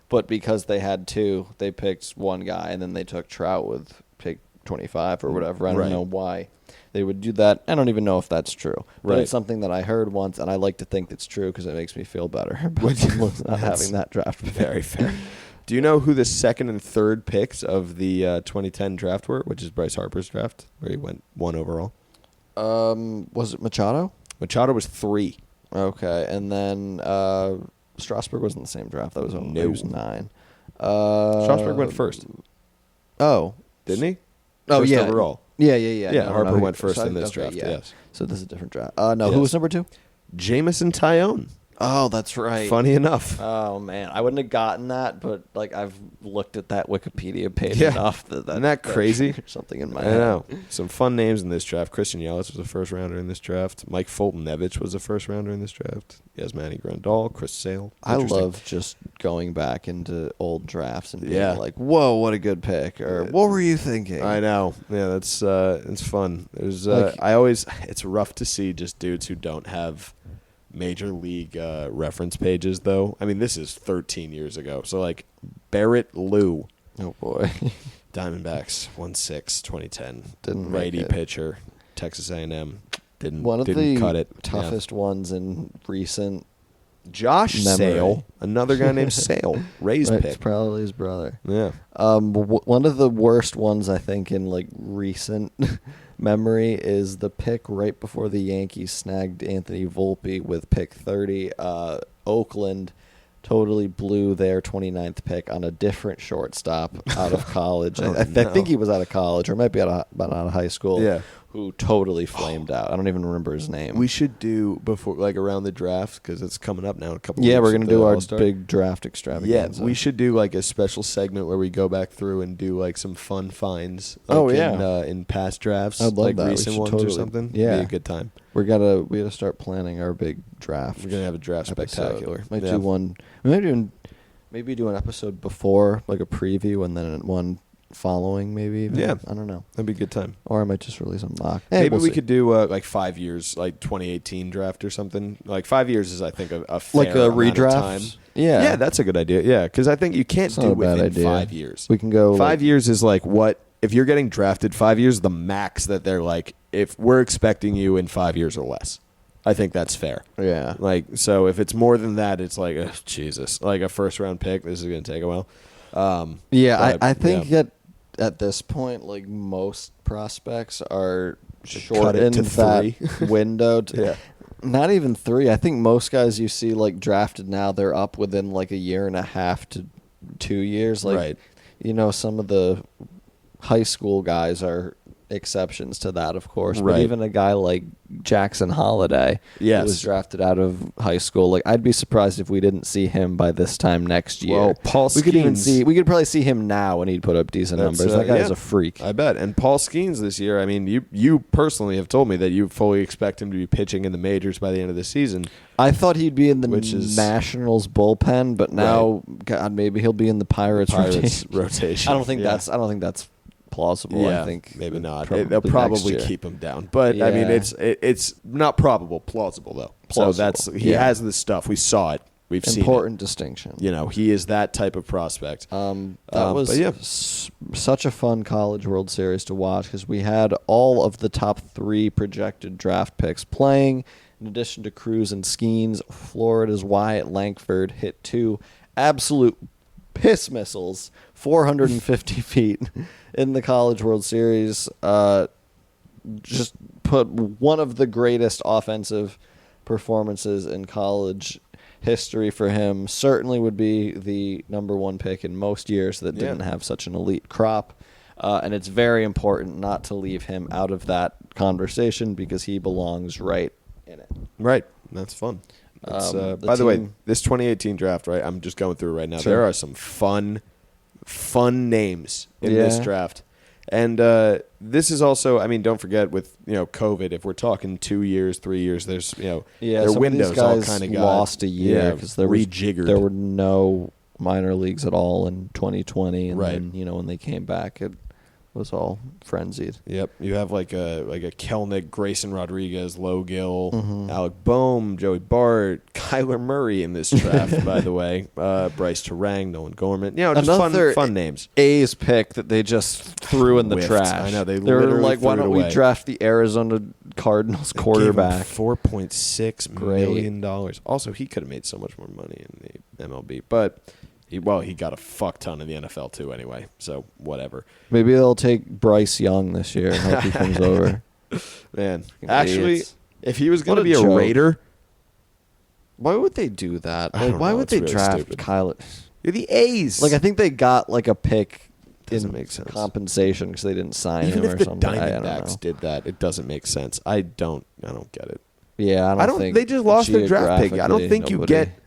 But because they had two, they picked one guy, and then they took Trout with pick 25 or whatever. I don't know why they would do that. I don't even know if that's true. But it's something that I heard once, and I like to think it's true because it makes me feel better about not having that draft pick. Very fair. Do you know who the second and third picks of the 2010 draft were, which is Bryce Harper's draft, where he went 1 overall? Was it Machado? Machado was 3. Okay, and then Strasburg wasn't the same draft. That was, he was 9. Strasburg went first. Oh. Didn't he? Oh, first yeah. overall. Yeah. Yeah, Harper went first in this draft, yes. So this is a different draft. Who was number 2? Jameson Taillon. Oh, that's right. Funny enough. Oh, man. I wouldn't have gotten that, but like I've looked at that Wikipedia page enough that isn't that crazy? Something in my head. I know. Some fun names in this draft. Christian Yelich was a first rounder in this draft. Mike Fulton-Nevich was a first rounder in this draft. Yasmani Grandal, Chris Sale. I love just going back into old drafts and being like, "Whoa, what a good pick!" Or "What were you thinking?" I know. Yeah, that's it's fun. There's it's rough to see just dudes who don't have major league reference pages, though. I mean, this is 13 years ago. So, like, Barrett Lou. Oh, boy. Diamondbacks, 1-6, 2010. Didn't righty make it. Pitcher, Texas A&M. Didn't cut it. Toughest ones in recent Josh memory. Sale. Another guy named Sale. Ray's pick. It's probably his brother. Yeah. One of the worst ones, I think, in, like, recent memory is the pick right before the Yankees snagged Anthony Volpe with pick 30. Oakland totally blew their 29th pick on a different shortstop out of college. I think he was out of college, or might be out of high school. Yeah. Who totally flamed out. I don't even remember his name. We should do before, like, around the draft, because it's coming up now in a couple weeks. Yeah, we're going to do our All-Star. big draft extravaganza. Yeah, we should do like a special segment where we go back through and do like some fun finds. In past drafts, I'd love like that. recent ones or something. Yeah, be a good time. We gotta start planning our big draft. We're gonna have a draft spectacular. Might do one. Maybe do an episode before, like a preview, and then one following, maybe. Even. Yeah, I don't know. That'd be a good time. Or I might just release a mock. Maybe we could do like 5 years, like 2018 draft or something. Like 5 years is, I think, a fair like a amount redraft. Of time. Yeah, that's a good idea. Yeah, because I think you can't do within 5 years. We can go 5 years is like what if you're getting drafted 5 years, the max that they're like, if we're expecting you in 5 years or less. I think that's fair. Yeah. Like, so if it's more than that, it's like, Jesus, like a first round pick. This is going to take a while. I think at this point, like most prospects are shortened to that window. Not even 3. I think most guys you see like drafted now, they're up within like a year and a half to 2 years. Like, some of the high school guys are exceptions to that, of course. But even a guy like Jackson Holiday, who was drafted out of high school, like I'd be surprised if we didn't see him by this time next year. Well, Paul Skenes, we could probably see him now, and he'd put up decent numbers. That guy's a freak. I bet. And Paul Skenes this year, I mean, you personally have told me that you fully expect him to be pitching in the majors by the end of the season. I thought he'd be in the Nationals bullpen, but now, God, maybe he'll be in the Pirates rotation. I don't think that's plausible. Yeah, I think maybe not. They'll probably keep him down, but I mean, it's not probable. Plausible though. So he has the stuff. We saw it. We've seen important distinction. You know, he is that type of prospect. That was such a fun College World Series to watch because we had all of the top 3 projected draft picks playing. In addition to Cruz and Skenes, Florida's Wyatt Langford hit 2 absolute piss missiles, 450 feet in the College World Series. Just put one of the greatest offensive performances in college history for him. Certainly would be the number 1 pick in most years that didn't have such an elite crop. And it's very important not to leave him out of that conversation because he belongs right in it. Right. That's fun. By the way, this 2018 draft, right? I'm just going through it right now. Sure. There are some fun names in this draft. And this is also, I mean, don't forget with, COVID, if we're talking 2 years, 3 years, there's, their windows all kind of got lost a year because there were no minor leagues at all in 2020. And then, when they came back, it was all frenzied. Yep. You have like a Kelnick, Grayson Rodriguez, Low Gill, Alec Boehm, Joey Bart, Kyler Murray in this draft, by the way. Bryce Terang, Nolan Gorman. Just fun names. A's pick that they just threw in the trash. I know. They were literally like, why don't we draft the Arizona Cardinals quarterback? $4.6 million. Also, he could have made so much more money in the MLB. But he got a fuck ton in the NFL too anyway, so whatever. Maybe they'll take Bryce Young this year and hope he comes over. Man, actually, if he was going to be a Raider... Why would they do that? Why would they draft Kyler? You're the A's. I think they got a pick doesn't make sense. Compensation because they didn't sign him or something. Even if the Diamondbacks did that, it doesn't make sense. I don't get it. Yeah, I don't think... They just lost their draft pick. I don't think you get...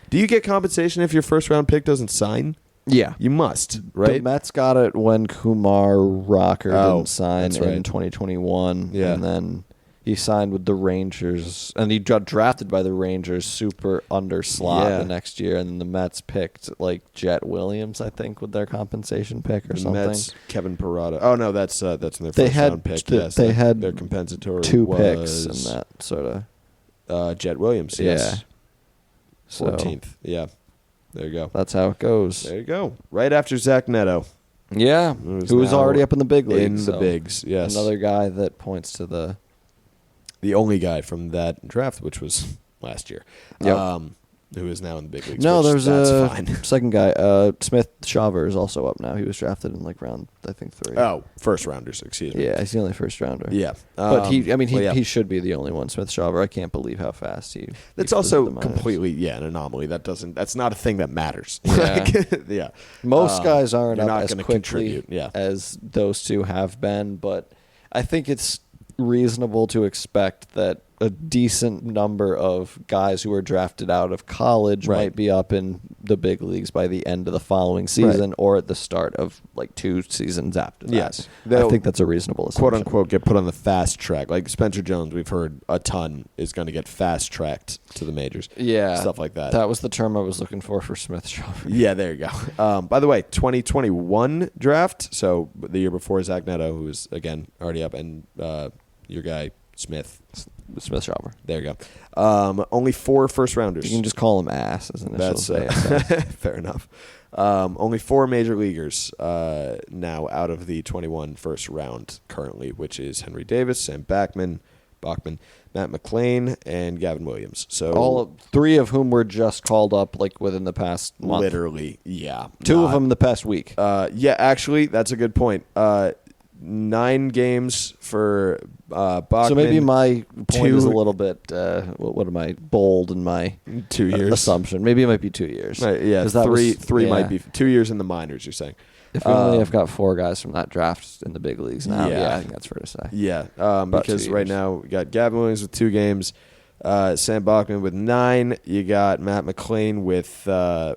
Do you get compensation if your first-round pick doesn't sign? Yeah. You must, right? The Mets got it when Kumar Rocker didn't sign in 2021. Yeah. And then he signed with the Rangers. And he got drafted by the Rangers super under slot the next year. And then the Mets picked, Jet Williams, I think, with their compensation pick or something. Mets, Kevin Parada. Oh, no, that's in their first-round pick. They had their compensatory 2 picks in that sort of... Jet Williams, yes. 14th. Yeah. There you go. That's how it goes. There you go. Right after Zach Neto. Yeah. Who was already up in the big leagues. In the bigs, yes. Another guy that points to the only guy from that draft, which was last year. Yep. Who is now in the big leagues. No, there's a second guy. Smith Shawver is also up now. He was drafted in round, I think, 3. Oh, first rounders, excuse me. Yeah, he's the only first rounder. Yeah. But he should be the only one, Smith Shawver. I can't believe how fast he... That's also completely, an anomaly. That's not a thing that matters. Yeah. Most guys aren't up as quickly as those two have been, but I think it's reasonable to expect that a decent number of guys who are drafted out of college might be up in the big leagues by the end of the following season or at the start of 2 seasons after that. Yes. I think that's a reasonable assumption. Quote unquote get put on the fast track. Like Spencer Jones, we've heard a ton, is going to get fast tracked to the majors. Yeah. Stuff like that. That was the term I was looking for Smith Shawver. Yeah, there you go. By the way, 2021 draft, so the year before Zach Neto, who is, again, already up, and your guy, Smith Shawver. There you go. Only 4 first rounders. You can just call him ass as initials. That's fair enough. Only 4 major leaguers now out of the 21 first round currently, which is Henry Davis, Sam Bachman, Matt McClain, and Gavin Williams. So all 3 of whom were just called up within the past month. Literally, yeah. 2 of them the past week. Yeah, actually, that's a good point. 9 games for Bachman. So maybe my point is a little bit, what am I, bold in my 2 years assumption. Maybe it might be 2 years. Right, yeah, three might be 2 years in the minors, you're saying. If we only have got 4 guys from that draft in the big leagues now, I think that's fair to say. Yeah, because right now we got Gavin Williams with 2 games, Sam Bachman with 9. You got Matt McClain with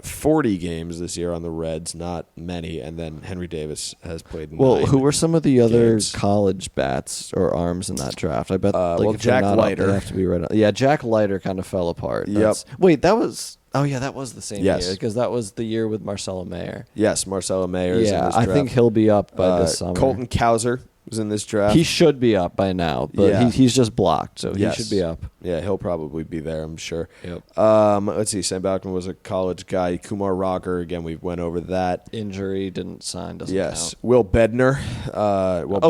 40 games this year on the Reds, not many, and then Henry Davis has played 9. Well, who were some of the other college bats or arms in that draft? I bet Jack Leiter. They have to be right on. Yeah, Jack Leiter kind of fell apart. Wait, that was... Oh, yeah, that was the same year, because that was the year with Marcelo Mayer. Yes, Marcelo Mayer is in this draft. I think he'll be up by this summer. Colton Cowser was in this draft. He should be up by now, but he's just blocked, so he should be up. Yeah, he'll probably be there, I'm sure. Yep. Let's see. Sam Bachman was a college guy. Kumar Rocker, again, we went over that. Injury, didn't sign, doesn't count. Will Bednar.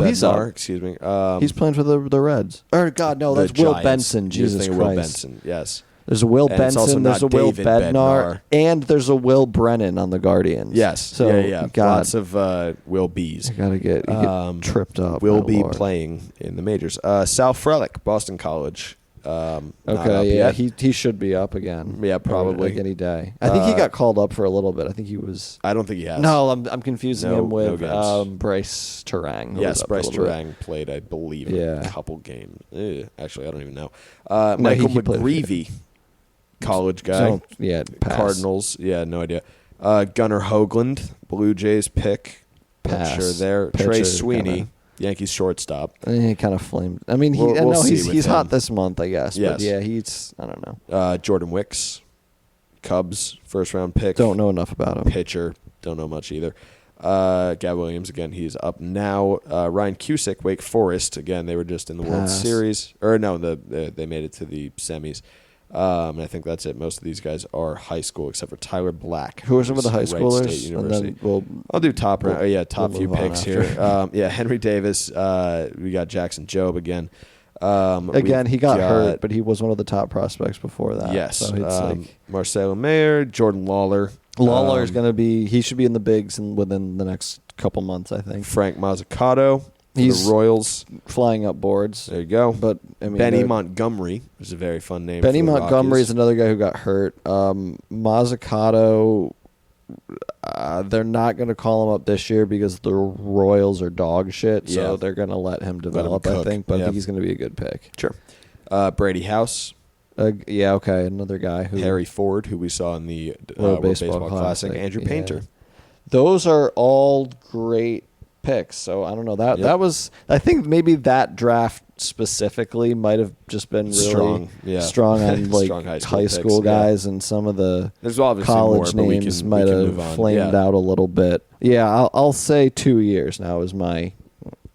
He's up. Excuse me. He's playing for the Reds. Or, God, no, that's Will Benson. Jesus Christ. Will Benson, yes. There's a Will Benson, there's a Will Bednar, and there's a Will Brennan on the Guardians. Yes. So, God. Lots of Will Bs. I got to get tripped up. Will be playing in the majors. Sal Frelick, Boston College. He should be up again. Yeah, probably. Like any day. I think he got called up for a little bit. I think he was... I don't think he has. No, I'm confusing him with Bryce Terang. Yes, Bryce Terang played, I believe, a couple games. Actually, I don't even know. Michael McGreevy. College guy. Pass. Cardinals. Yeah, no idea. Gunnar Hoagland, Blue Jays pick. Pass. Sure there. Pitcher, Trey Sweeney, Yankees shortstop. He kind of flamed. I mean, he's hot this month, I guess. Yes. But yeah, he's, I don't know. Jordan Wicks, Cubs, first round pick. Don't know enough about him. Pitcher. Don't know much either. Gab Williams, again, he's up now. Ryan Cusick, Wake Forest. Again, they were just in the World Series. Or no, they made it to the semis. And I think that's it. Most of these guys are high school, except for Tyler Black. Who are some of the high schoolers? State University. I'll do top few picks here. Henry Davis. We got Jackson Jobe again. Again, he got hurt, but he was one of the top prospects before that. Yes. So it's Marcelo Mayer, Jordan Lawler. Lawler is going to be. He should be in the bigs within the next couple months, I think. Frank Mazzucato. He's the Royals flying up boards. There you go. But I mean, Benny Montgomery is a very fun name. Benny Montgomery is another guy who got hurt. Mazzucato, they're not going to call him up this year because the Royals are dog shit. So they're going to let him develop, I think. But I think he's going to be a good pick. Sure. Brady House. Another guy. Harry Ford, who we saw in the World Baseball Classic. Andrew Painter. Those are all great picks. So I don't know that was. I think maybe that draft specifically might have just been really strong on like strong high school guys, and some of the college names might have flamed out a little bit. Yeah, I'll say 2 years now is my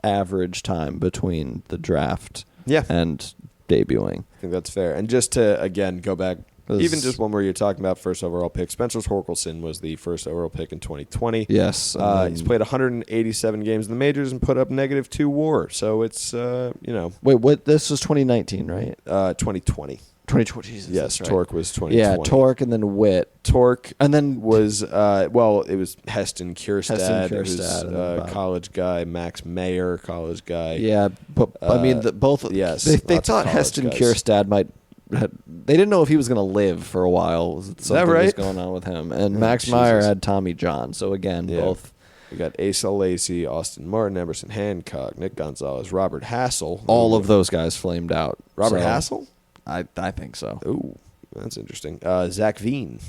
average time between the draft and debuting. I think that's fair. And just to again go back. Even just one where you're talking about first overall pick, Spencer Torkelson was the first overall pick in 2020. Yes. He's played 187 games in the majors and put up -2 WAR. So it's, Wait, what? This was 2019, right? 2020. 2020, Jesus. Yes, right. Torque was 2020. Yeah, Torque and then Witt. Torque and then was, it was Heston Kjerstad. Who's a college guy. Max Mayer, college guy. Yeah, but I mean, both. Yes. They thought Heston Kjerstad might. They didn't know if he was going to live for a while. Something was going on with him. And Max Meyer had Tommy John. So, again, both. We got Asa Lacy, Austin Martin, Emerson Hancock, Nick Gonzalez, Robert Hassel. All of those guys flamed out. Robert Hassel? I think so. Ooh, that's interesting. Zach Veen.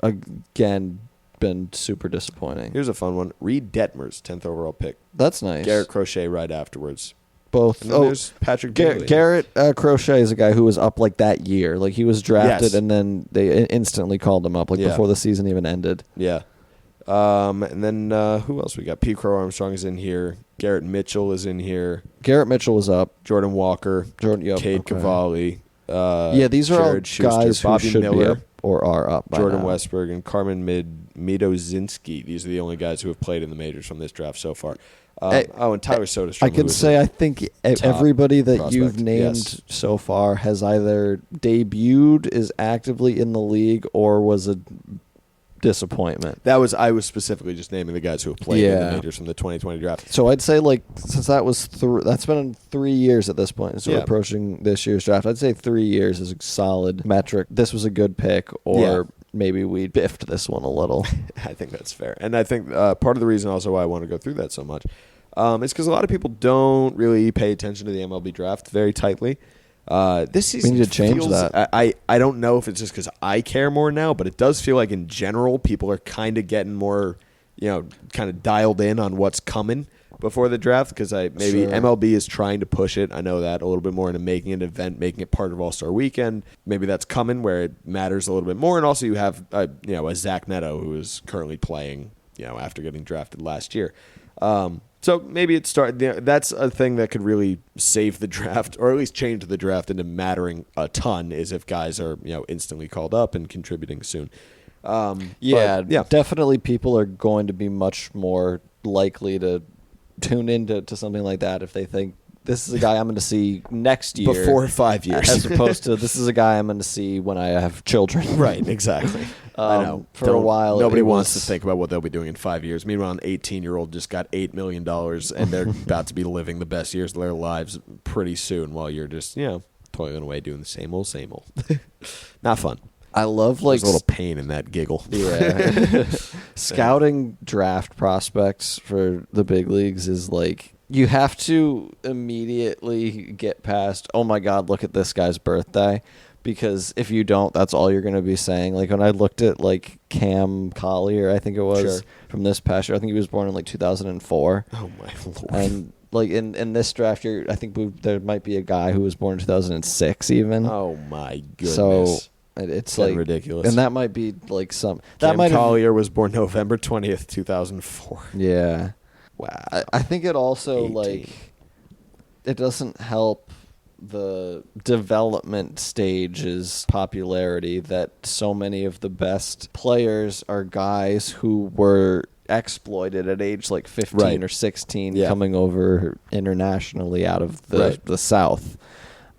Again, been super disappointing. Here's a fun one. Reed Detmers, 10th overall pick. That's nice. Garrett Crochet right afterwards. Both. There's Patrick Bailey. Garrett Crochet is a guy who was up like that year. Like he was drafted and then they instantly called him up before the season even ended. Yeah. And then who else we got? P. Crow Armstrong is in here. Garrett Mitchell is in here. Garrett Mitchell was up. Jordan Walker. Cade Cavalli. These are Jared all Schuster, guys Bobby who should Miller, be up or are up by Jordan now. Westberg and Carmen Midozinski. These are the only guys who have played in the majors from this draft so far. And Tyler Soderstrom. I can say I think everybody that you've named so far has either debuted, is actively in the league, or was a disappointment. I was specifically just naming the guys who have played in the majors from the 2020 draft. So I'd say since that was that's been 3 years at this point, so we're approaching this year's draft. I'd say 3 years is a solid metric. This was a good pick, or maybe we biffed this one a little. I think that's fair. And I think part of the reason also why I want to go through that so much is because a lot of people don't really pay attention to the MLB draft very tightly. This season we need to change that. I don't know if it's just because I care more now, but it does feel like in general people are kind of getting more, kind of dialed in on what's coming before the draft because MLB is trying to push it. I know that a little bit more into making an event, making it part of All-Star Weekend. Maybe that's coming where it matters a little bit more. And also you have a Zach Neto who is currently playing, after getting drafted last year. So maybe that's a thing that could really save the draft, or at least change the draft into mattering a ton, is if guys are instantly called up and contributing soon. Definitely people are going to be much more likely to tune into something like that if they think this is a guy I'm going to see next year. Before 5 years. As opposed to this is a guy I'm going to see when I have children. Right, exactly. I know. For a while, nobody wants to think about what they'll be doing in 5 years. Meanwhile, an 18-year-old just got $8 million, and they're about to be living the best years of their lives pretty soon while you're just, toiling away doing the same old, same old. Not fun. I love There's a little pain in that giggle. Yeah. Scouting draft prospects for the big leagues is like you have to immediately get past, oh my God, look at this guy's birthday. Because if you don't, that's all you're going to be saying. Like when I looked at like Cam Collier, I think it was from this past year. I think he was born in like 2004. Oh my Lord. And like in this draft year, I think there might be a guy who was born in 2006 even. Oh my goodness. So it's like ridiculous. And that might be like Cam Collier was born November 20th, 2004. Yeah. Wow. I think it also like it doesn't help the development stage's popularity that so many of the best players are guys who were exploited at age like 15 or 16 coming over internationally out of the South.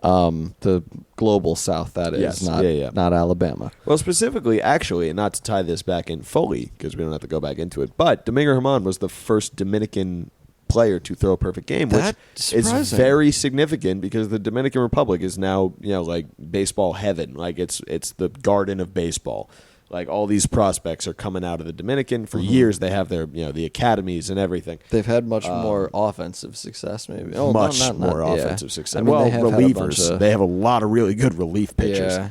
The global South, that is, not Alabama. Well, specifically, actually, and not to tie this back in fully, because we don't have to go back into it, but Domingo Germán was the first Dominican player to throw a perfect game, which is very significant because the Dominican Republic is now, like baseball heaven. Like it's the garden of baseball. Like all these prospects are coming out of the Dominican. For years, they have their, the academies and everything. They've had much more offensive success, maybe. Oh, much more offensive success. I mean, relievers. They have a lot of really good relief pitchers. Yeah.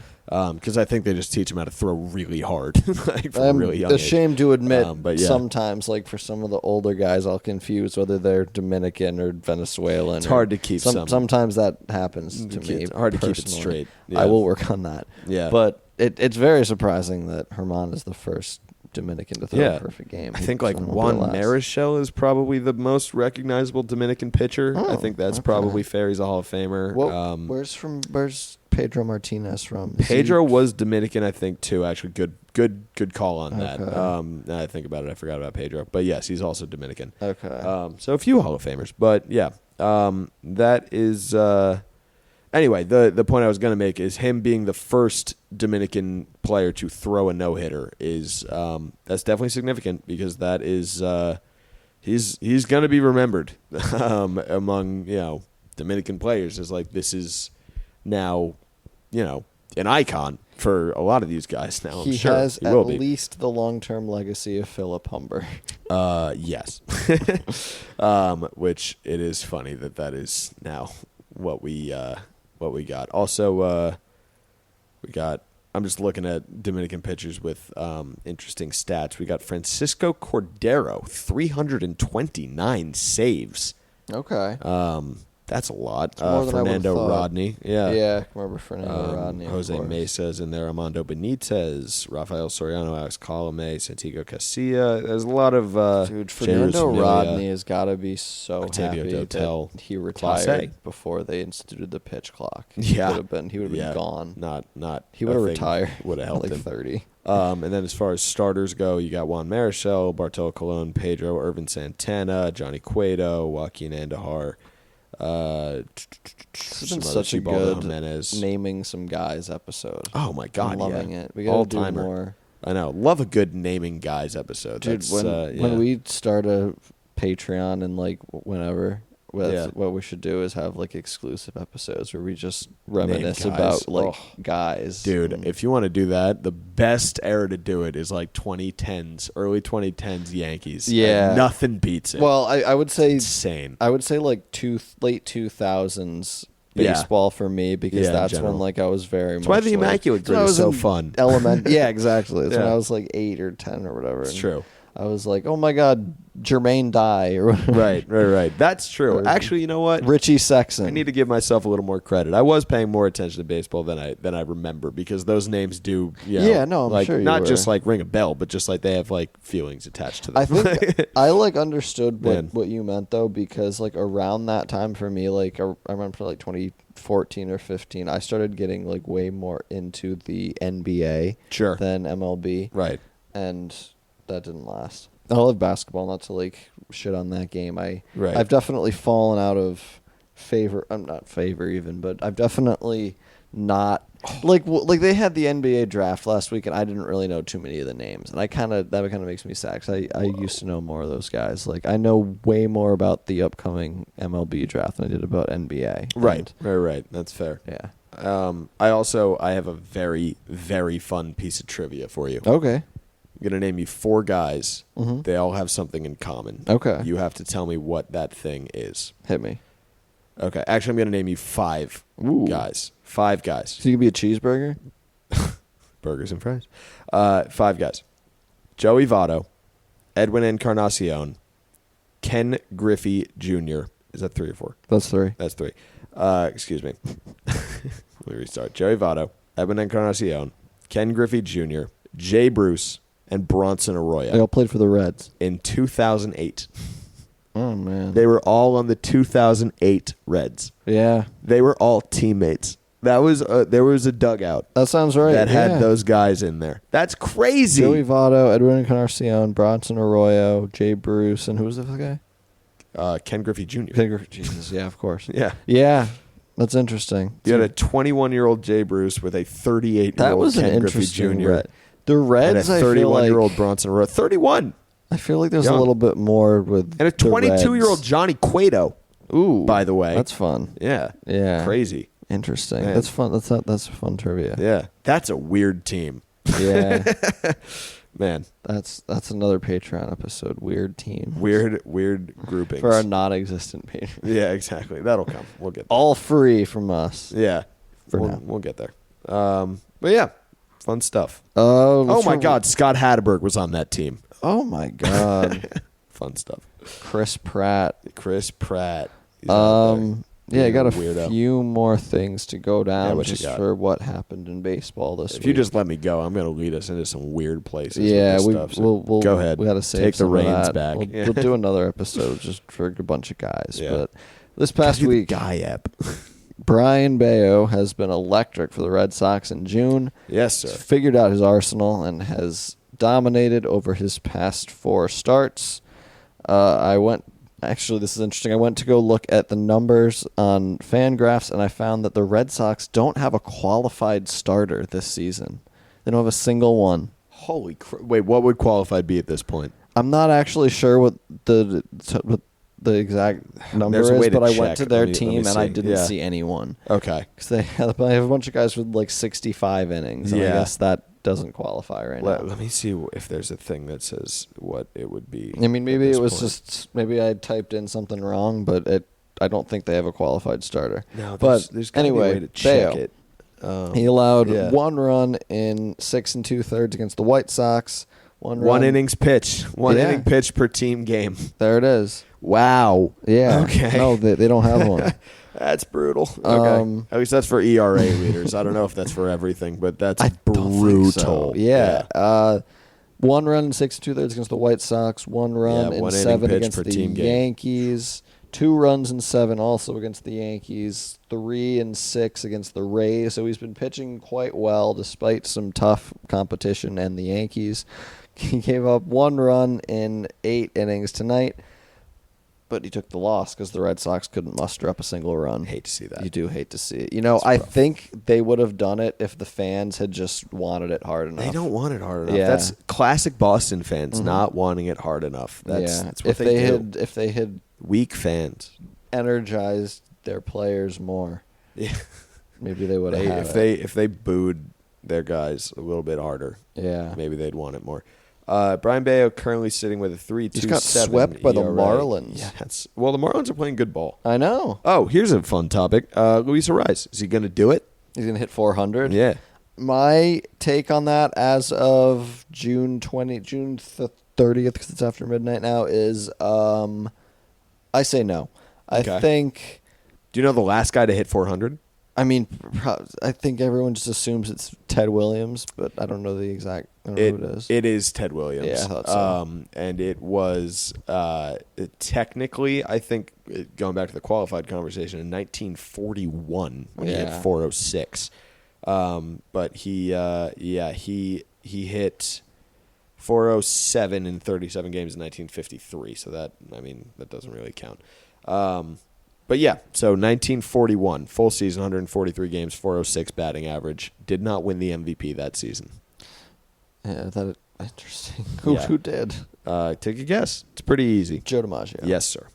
Because I think they just teach them how to throw really hard, like from really young age. Ashamed to admit, sometimes, like for some of the older guys, I'll confuse whether they're Dominican or Venezuelan. It's hard to keep sometimes that happens to me. Hard to keep it straight. Yeah. I will work on that. Yeah, but it's very surprising that Germán is the first Dominican to throw a perfect game. I think like Juan Marichal is probably the most recognizable Dominican pitcher. I think that's probably fair. He's a Hall of Famer. Where's Pedro Martinez from? Pedro was Dominican, I think, too. Actually, good call on that. Now I think about it, I forgot about Pedro. But yes, he's also Dominican. Okay. So a few Hall of Famers. But yeah, that is... Anyway, the point I was going to make is him being the first Dominican player to throw a no-hitter is that's definitely significant because that is he's going to be remembered among Dominican players as like this is now an icon for a lot of these guys now. He has at least the long-term legacy of Philip Humber. Yes, which it is funny that is now what we got. Also, I'm just looking at Dominican pitchers with interesting stats. We got Francisco Cordero, 329 saves. Okay. That's a lot. Fernando Rodney. Yeah. Yeah, I remember Fernando Rodney. Jose Mesa's in there. Armando Benitez, Rafael Soriano, Alex Colomé, Santiago Casilla. There's a lot of... Fernando Rodney has got to be so Octavio happy Dotel, that he retired before they instituted the pitch clock. Yeah. He would have been gone. Not. He would have retired. Would have helped like him. 30. And then as far as starters go, you got Juan Marichal, Bartolo Colon, Pedro, Irvin Santana, Johnny Cueto, Joaquin Andujar. This has been such a good naming some guys episode. Oh my God, I'm loving it. We gotta do more. I know, love a good naming guys episode. Dude, when we start a Patreon and like whenever, what we should do is have like exclusive episodes where we just reminisce about like guys. Dude, if you want to do that, the best era to do it is like 2010s, early 2010s Yankees. Yeah, and nothing beats it. Well, I would say insane. I would say like late 2000s baseball for me because that's when like I was very. That's why the Immaculate Grid was so fun. Yeah, exactly. That's when I was like 8 or 10 or whatever. It's true. I was like, oh my God, Jermaine Dye or whatever. Right. That's true. Actually, you know what? Richie Sexton. I need to give myself a little more credit. I was paying more attention to baseball than I remember because those names do. I'm sure you not were. just like ring a bell, but just like they have like feelings attached to them. I think I like understood what you meant though, because like around that time for me, like I remember like 2014 or 15, I started getting like way more into the NBA than MLB. Right. And that didn't last. I love basketball, not to like shit on that game. I've definitely fallen out of favor. I'm not favor even, but I've definitely not like they had the NBA draft last week, and I didn't really know too many of the names, and that kind of makes me sad. 'Cause I used to know more of those guys. Like I know way more about the upcoming MLB draft than I did about NBA. Right. That's fair. Yeah. I have a very, very fun piece of trivia for you. Okay. I'm going to name you 4 guys. Mm-hmm. They all have something in common. Okay. You have to tell me what that thing is. Hit me. Okay. Actually, I'm going to name you 5 guys. 5 guys. So you could be a cheeseburger? Burgers and fries. 5 guys. Joey Votto, Edwin Encarnacion, Ken Griffey Jr. Is that 3 or 4? That's 3. That's 3. Excuse me. Let me restart. Joey Votto, Edwin Encarnacion, Ken Griffey Jr., Jay Bruce, and Bronson Arroyo. They all played for the Reds. In 2008. Oh, man. They were all on the 2008 Reds. Yeah. They were all teammates. There was a dugout. That sounds right. That had those guys in there. That's crazy. Joey Votto, Edwin Encarnacion, Bronson Arroyo, Jay Bruce, and who was the other guy? Ken Griffey Jr. Ken Griffey, Jesus, yeah, of course. Yeah. That's interesting. You had a 21-year-old Jay Bruce with a 38-year-old Ken Griffey Jr. The Reds, and a 31-year-old Bronson Arroyo. 31. I feel like there's a little bit more with and a 22-year-old Johnny Cueto. Ooh, by the way, that's fun. Yeah, crazy. Interesting. Man. That's fun. That's fun trivia. Yeah, that's a weird team. Yeah, man, that's another Patreon episode. Weird team. Weird groupings for our non-existent patrons. Yeah, exactly. That'll come. We'll get there. All free from us. Yeah, we'll get there. But yeah, fun stuff. Oh my God, Scott Hatteberg was on that team. Oh my God, fun stuff. Chris Pratt. Yeah, I got a few more things to go down for what happened in baseball this week. If you just let me go, I'm going to lead us into some weird places. Yeah, we'll go ahead. We got to save take the reins back. We'll do another episode just for a bunch of guys. Yeah. But this past week, Guy app. Brian Bayo has been electric for the Red Sox in June. Yes, sir. He's figured out his arsenal and has dominated over his past 4 starts. Actually, this is interesting. I went to go look at the numbers on Fangraphs, and I found that the Red Sox don't have a qualified starter this season. They don't have a single one. Holy crap. Wait, what would qualified be at this point? I'm not actually sure what the exact number is, but I went to their team, and I didn't see anyone. Okay. Because they have a bunch of guys with like 65 innings, and I guess that doesn't qualify right now. Let me see if there's a thing that says what it would be. I mean, maybe it was maybe I typed in something wrong, but I don't think they have a qualified starter. No, there's anyway, to check it. He allowed 1 run in 6 2/3 against the White Sox. One innings pitch. One inning pitch per team game. There it is. Wow. Yeah. Okay. No, they don't have one. That's brutal. Okay. At least that's for ERA leaders. I don't know if that's for everything, but that's brutal. So. Yeah. 1 run in 6 2/3 against the White Sox. 1 run in 7 against the Yankees. 2 runs in 7 also against the Yankees. 3 and 6 against the Rays. So he's been pitching quite well despite some tough competition and the Yankees. He gave up 1 run in 8 innings tonight. But he took the loss because the Red Sox couldn't muster up a single run. Hate to see that. You do hate to see it. You know, I think they would have done it if the fans had just wanted it hard enough. They don't want it hard enough. Yeah. That's classic Boston fans not wanting it hard enough. That's what they do. If they had weak fans energized their players more, maybe they would have. If they booed their guys a little bit harder, maybe they'd want it more. Brian Bayo currently sitting with a 3.27. He's got swept by the Marlins. Yeah, the Marlins are playing good ball. I know. Oh, here's a fun topic. Luis Ariz, is he going to do it? He's going to hit 400. Yeah. My take on that as of June 30th, 30th because it's after midnight now, is I say no. Okay. I think... Do you know the last guy to hit 400? I mean, I think everyone just assumes it's Ted Williams, but I don't know the exact... I don't know who it is. It is Ted Williams. Yeah, I thought so. And it was technically, I think, going back to the qualified conversation, in 1941 when he hit 406. But he hit 407 in 37 games in 1953. So that doesn't really count. But yeah, so 1941, full season, 143 games, 406 batting average. Did not win the MVP that season. Yeah, that interesting. Who did? Take a guess. It's pretty easy. Joe DiMaggio. Yes, sir.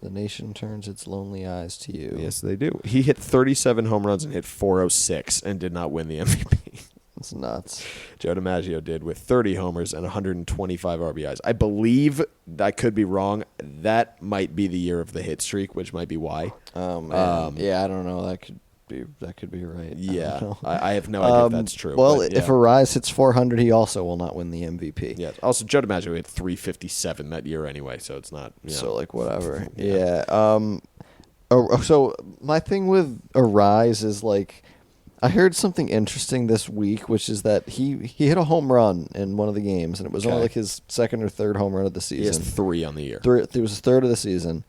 The nation turns its lonely eyes to you. Yes, they do. He hit 37 home runs and hit 406 and did not win the MVP. That's nuts. Joe DiMaggio did with 30 homers and 125 RBIs. I believe, I could be wrong, that might be the year of the hit streak, which might be why. Oh, man. Yeah, I don't know. That could be right. Yeah, I have no idea if that's true. Well, if Arise hits 400, he also will not win the MVP. Yeah. Also, Joe DiMaggio hit 357 that year anyway, so it's not. So like whatever. Yeah. So my thing with Arise is like, I heard something interesting this week, which is that he hit a home run in one of the games, and it was only like his second or third home run of the season. He has 3 on the year. It was his third of the season,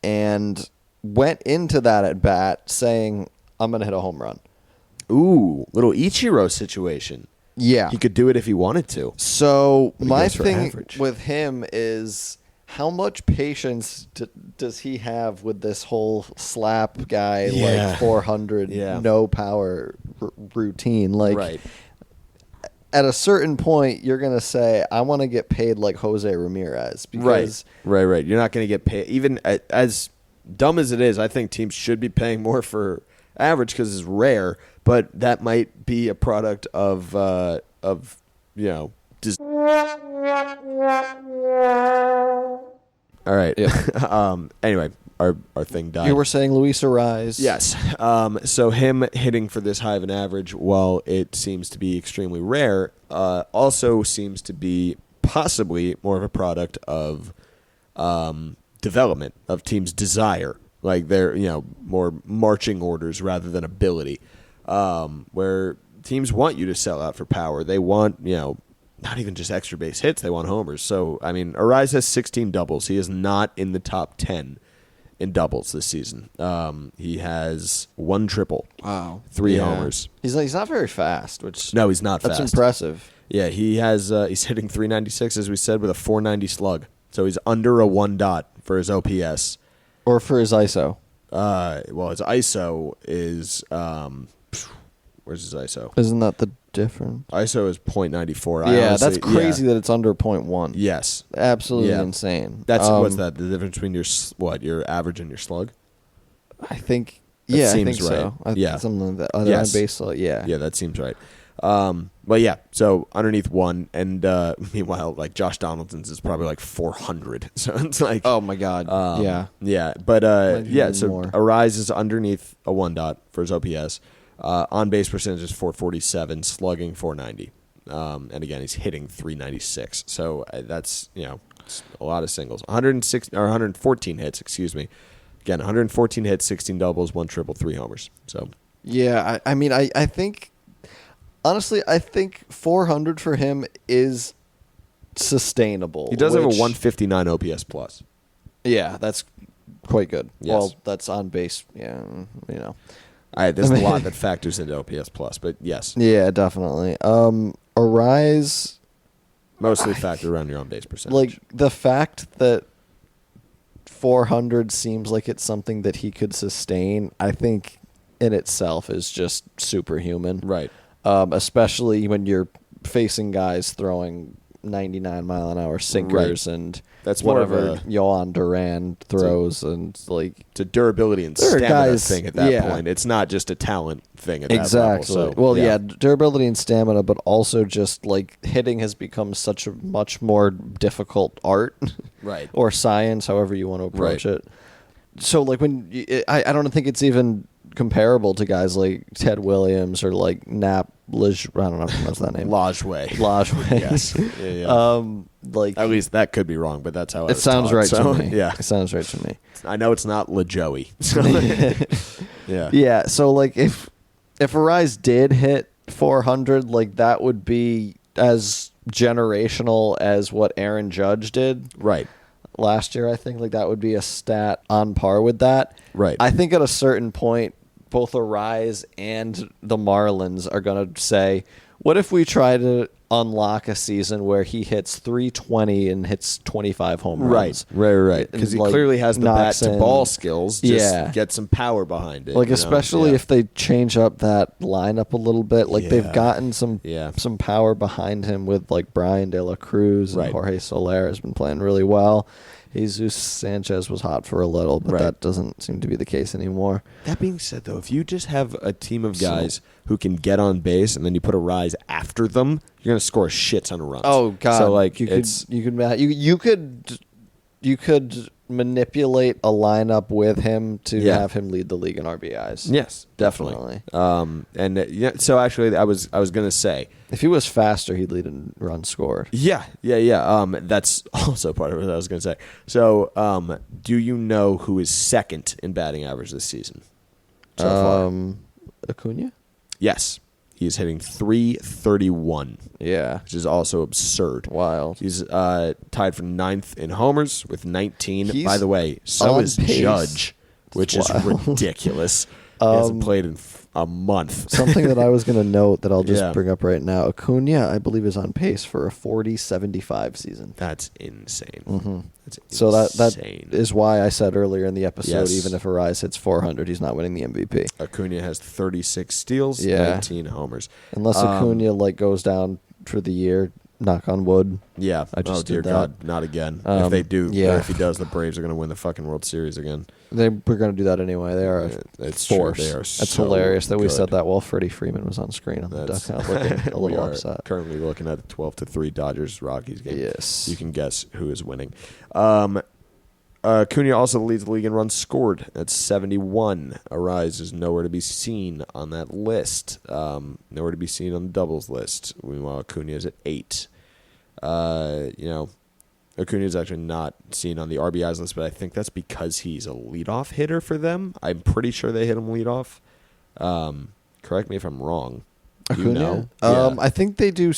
and went into that at bat saying, I'm going to hit a home run. Ooh, little Ichiro situation. Yeah. He could do it if he wanted to. So my thing with him is, how much patience does he have with this whole slap guy, like 400, no power routine? Like, right. At a certain point, you're going to say, I want to get paid like Jose Ramirez. Because Right. You're not going to get paid. Even as dumb as it is, I think teams should be paying more for average because it's rare, but that might be a product of all right. Yeah. Anyway, our thing died. You were saying Luis Arise. Yes. So him hitting for this high of an average, while it seems to be extremely rare, also seems to be possibly more of a product of development, of teams' desire. Like they're, more marching orders rather than ability, where teams want you to sell out for power. They want, not even just extra base hits. They want homers. So, Arise has 16 doubles. He is not in the top 10 in doubles this season. He has 1 triple. Wow. 3 homers. He's not very fast, which... No, he's not fast. That's impressive. Yeah, he has. He's hitting 396, as we said, with a 490 slug. So he's under a 1 dot for his OPS. Or for his ISO. Well, his ISO is where's his ISO? Isn't that the difference? ISO is .94. Yeah, that's crazy that it's under .1. Yes, absolutely insane. That's what's that? The difference between your average and your slug? I think. That I seems think right. so. Something like that. Yes. On base, yeah, that seems right. But yeah, so underneath 1, and meanwhile, like Josh Donaldson's is probably like 400. So it's like, oh my god, yeah. But so more. Arise is underneath a 1 dot for his OPS. On base percentage is 447, slugging 490, and again he's hitting 396. So that's a lot of singles. 114 hits. Excuse me. Again, 114 hits, 16 doubles, 1 triple, 3 homers. So yeah, I think. Honestly, I think 400 for him is sustainable. He does have a 159 OPS plus. Yeah, that's quite good. Yes. Well, that's on base. Yeah, there's a lot that factors into OPS plus, but yes. Yeah, definitely. Arise mostly factor around your on base percentage. Like the fact that 400 seems like it's something that he could sustain, I think in itself is just superhuman. Right. Especially when you're facing guys throwing 99-mile-an-hour sinkers and that's whatever Yohan Duran throws, and like it's a durability and stamina thing at that point. It's not just a talent thing at that level. So, well, durability and stamina, but also just like hitting has become such a much more difficult art, right, or science, however you want to approach it. So like when I don't think it's even comparable to guys like Ted Williams or like I don't know how to pronounce that name. Lajway. Yes. Yeah. Like at least that could be wrong, but that's how it sounds taught, right so, to me. Yeah, it sounds right to me. I know it's not LaJoey. Yeah. Yeah. So like if Arise did hit 400, like that would be as generational as what Aaron Judge did. Right. Last year, I think like that would be a stat on par with that. Right. I think at a certain point, both Arise and the Marlins are going to say, what if we try to unlock a season where he hits 320 and hits 25 home runs? Right. Because he clearly has the bat-to-ball skills. Just get some power behind it. Like, especially if they change up that lineup a little bit. Like, they've gotten some power behind him with, like, Brian De La Cruz and Jorge Soler has been playing really well. Jesus Sanchez was hot for a little, but that doesn't seem to be the case anymore. That being said, though, if you just have a team of guys who can get on base and then you put a Rise after them, you're going to score a shit ton of runs. Oh God! So like, you could manipulate a lineup with him to have him lead the league in RBIs. Yes, definitely. So actually, I was going to say, if he was faster, he'd lead in runs scored. Yeah. That's also part of what I was going to say. So, do you know who is second in batting average this season? So far? Acuna? Yes. He's hitting .331. Yeah. Which is also absurd. Wild. He's tied for 9th in homers with 19. He's By the way, so is pace. Judge, which is ridiculous. He hasn't played in a month. Something that I was going to note that I'll just bring up right now. Acuna, I believe, is on pace for a 40-75 season. That's insane. Mm-hmm. That's insane. So that is why I said earlier in the episode, even if Arise hits 400, he's not winning the MVP. Acuna has 36 steals, 19 homers. Unless Acuna goes down for the year, knock on wood. Yeah. I just dear God, not again. If they do, or if he does, the Braves are going to win the fucking World Series again. We're going to do that anyway. They are a force. True. They are That's so hilarious that we good. said that while Freddie Freeman was on screen on the dugout looking a little upset. Currently looking at a 12-3 Dodgers-Rockies game. Yes. You can guess who is winning. Acuna also leads the league in runs scored. That's 71. Arise is nowhere to be seen on that list. Nowhere to be seen on the doubles list. Meanwhile, Acuna is at 8. Acuna is actually not seen on the RBIs list, but I think that's because he's a leadoff hitter for them. I'm pretty sure they hit him leadoff. Correct me if I'm wrong. Acuna? I think they do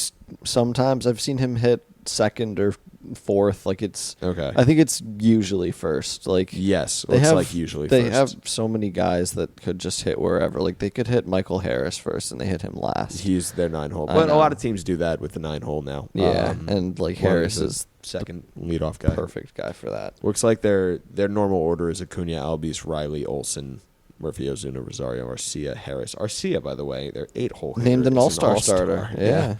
sometimes. I've seen him hit second or fourth. Like it's okay. I think it's usually first. Like yes, they have usually they first. have so many guys that could just hit wherever. Like they could hit Michael Harris first, and they hit him last. He's their 9-hole, but a lot of teams do that with the 9-hole now. Yeah, and like Harris is second leadoff guy, perfect guy for that. Looks like their normal order is Acuna, Albies, Riley, Olsen, Murphy, Ozuna, Rosario, Arcia, Harris. Arcia, by the way, their 8-hole hitter, named an all-star starter. Yeah.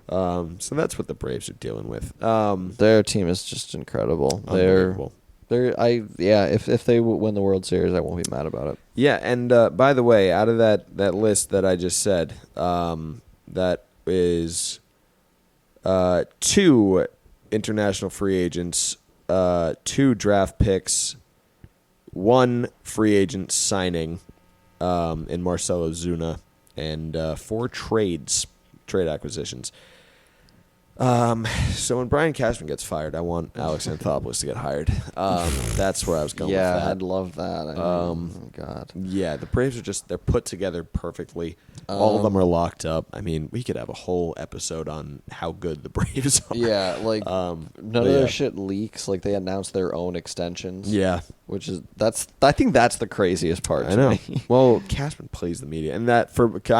So that's what the Braves are dealing with. Their team is just incredible. Unbelievable. If they win the World Series, I won't be mad about it. Yeah, and by the way, out of that list that I just said, that is 2 international free agents, 2 draft picks, 1 free agent signing in Marcelo Ozuna, and 4 trade acquisitions. So when Brian Cashman gets fired, I want Alex Anthopoulos to get hired. That's where I was going with that. Yeah, I'd love that. Oh, God. Yeah, the Braves are they're put together perfectly. All of them are locked up. I mean, we could have a whole episode on how good the Braves are. Yeah, like none of their shit leaks. Like they announced their own extensions. Yeah. I think that's the craziest part. I know. Well, Cashman plays the media, and I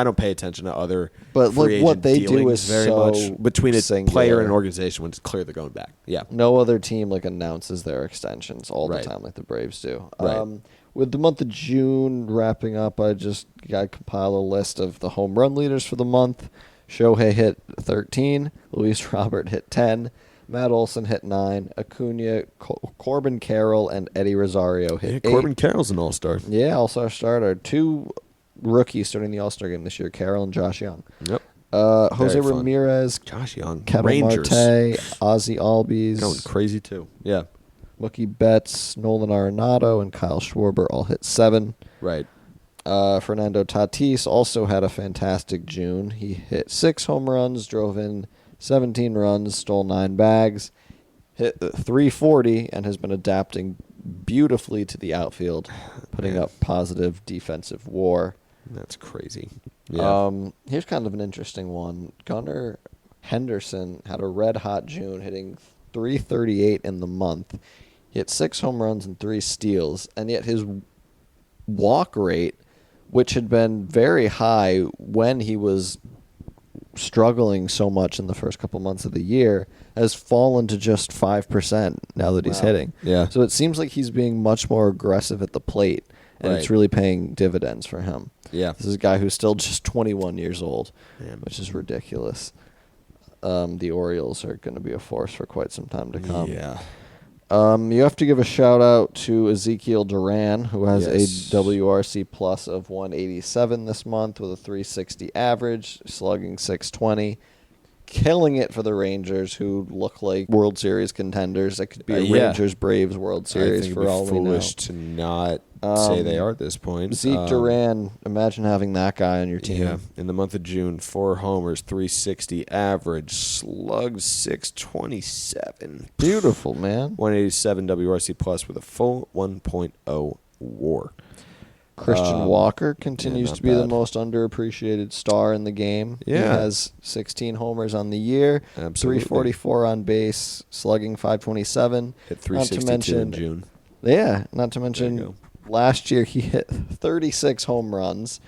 don't pay attention to other. But free what they do dealings is very so much between a player and an organization when it's clear they're going back. Yeah. No other team announces their extensions all the time like the Braves do. Right. With the month of June wrapping up, I just got to compile a list of the home run leaders for the month. Shohei hit 13. Luis Robert hit 10. Matt Olson hit 9. Acuna, Corbin Carroll, and Eddie Rosario hit 8. Corbin Carroll's an all-star. Yeah, all-star starter. 2 rookies starting the all-star game this year, Carroll and Josh Young. Yep. Jose Ramirez, Josh Young, Ketel Rangers. Marte, Ozzy Albies. Going crazy, too. Yeah. Mookie Betts, Nolan Arenado, and Kyle Schwarber all hit 7. Right. Fernando Tatis also had a fantastic June. He hit 6 home runs, drove in 17 runs, stole 9 bags, hit 340, and has been adapting beautifully to the outfield, putting up positive defensive WAR. That's crazy. Yeah. Here's kind of an interesting one. Gunnar Henderson had a red-hot June, hitting .338 in the month. He hit 6 home runs and 3 steals, and yet his walk rate, which had been very high when he was struggling so much in the first couple months of the year, has fallen to just 5% now that he's hitting. Yeah. So it seems like he's being much more aggressive at the plate, and it's really paying dividends for him. Yeah. This is a guy who's still just 21 years old, Man. which is ridiculous. The Orioles are going to be a force for quite some time to come. Yeah. You have to give a shout-out to Ezekiel Duran, who has a WRC plus of 187 this month with a 360 average, slugging .620. Killing it for the Rangers, who look like World Series contenders. It could be a Rangers-Braves World Series for all we know. Foolish to not say they are at this point. Zeke Duran, imagine having that guy on your team. Yeah, in the month of June, 4 homers, 360 average, slugged .627. Beautiful, man. 187 WRC plus with a full 1.0 WAR. Christian Walker continues to be the most underappreciated star in the game. Yeah. He has 16 homers on the year, Absolutely. 344 on base, slugging .527. Hit 362 in June. Yeah, not to mention last year he hit 36 home runs.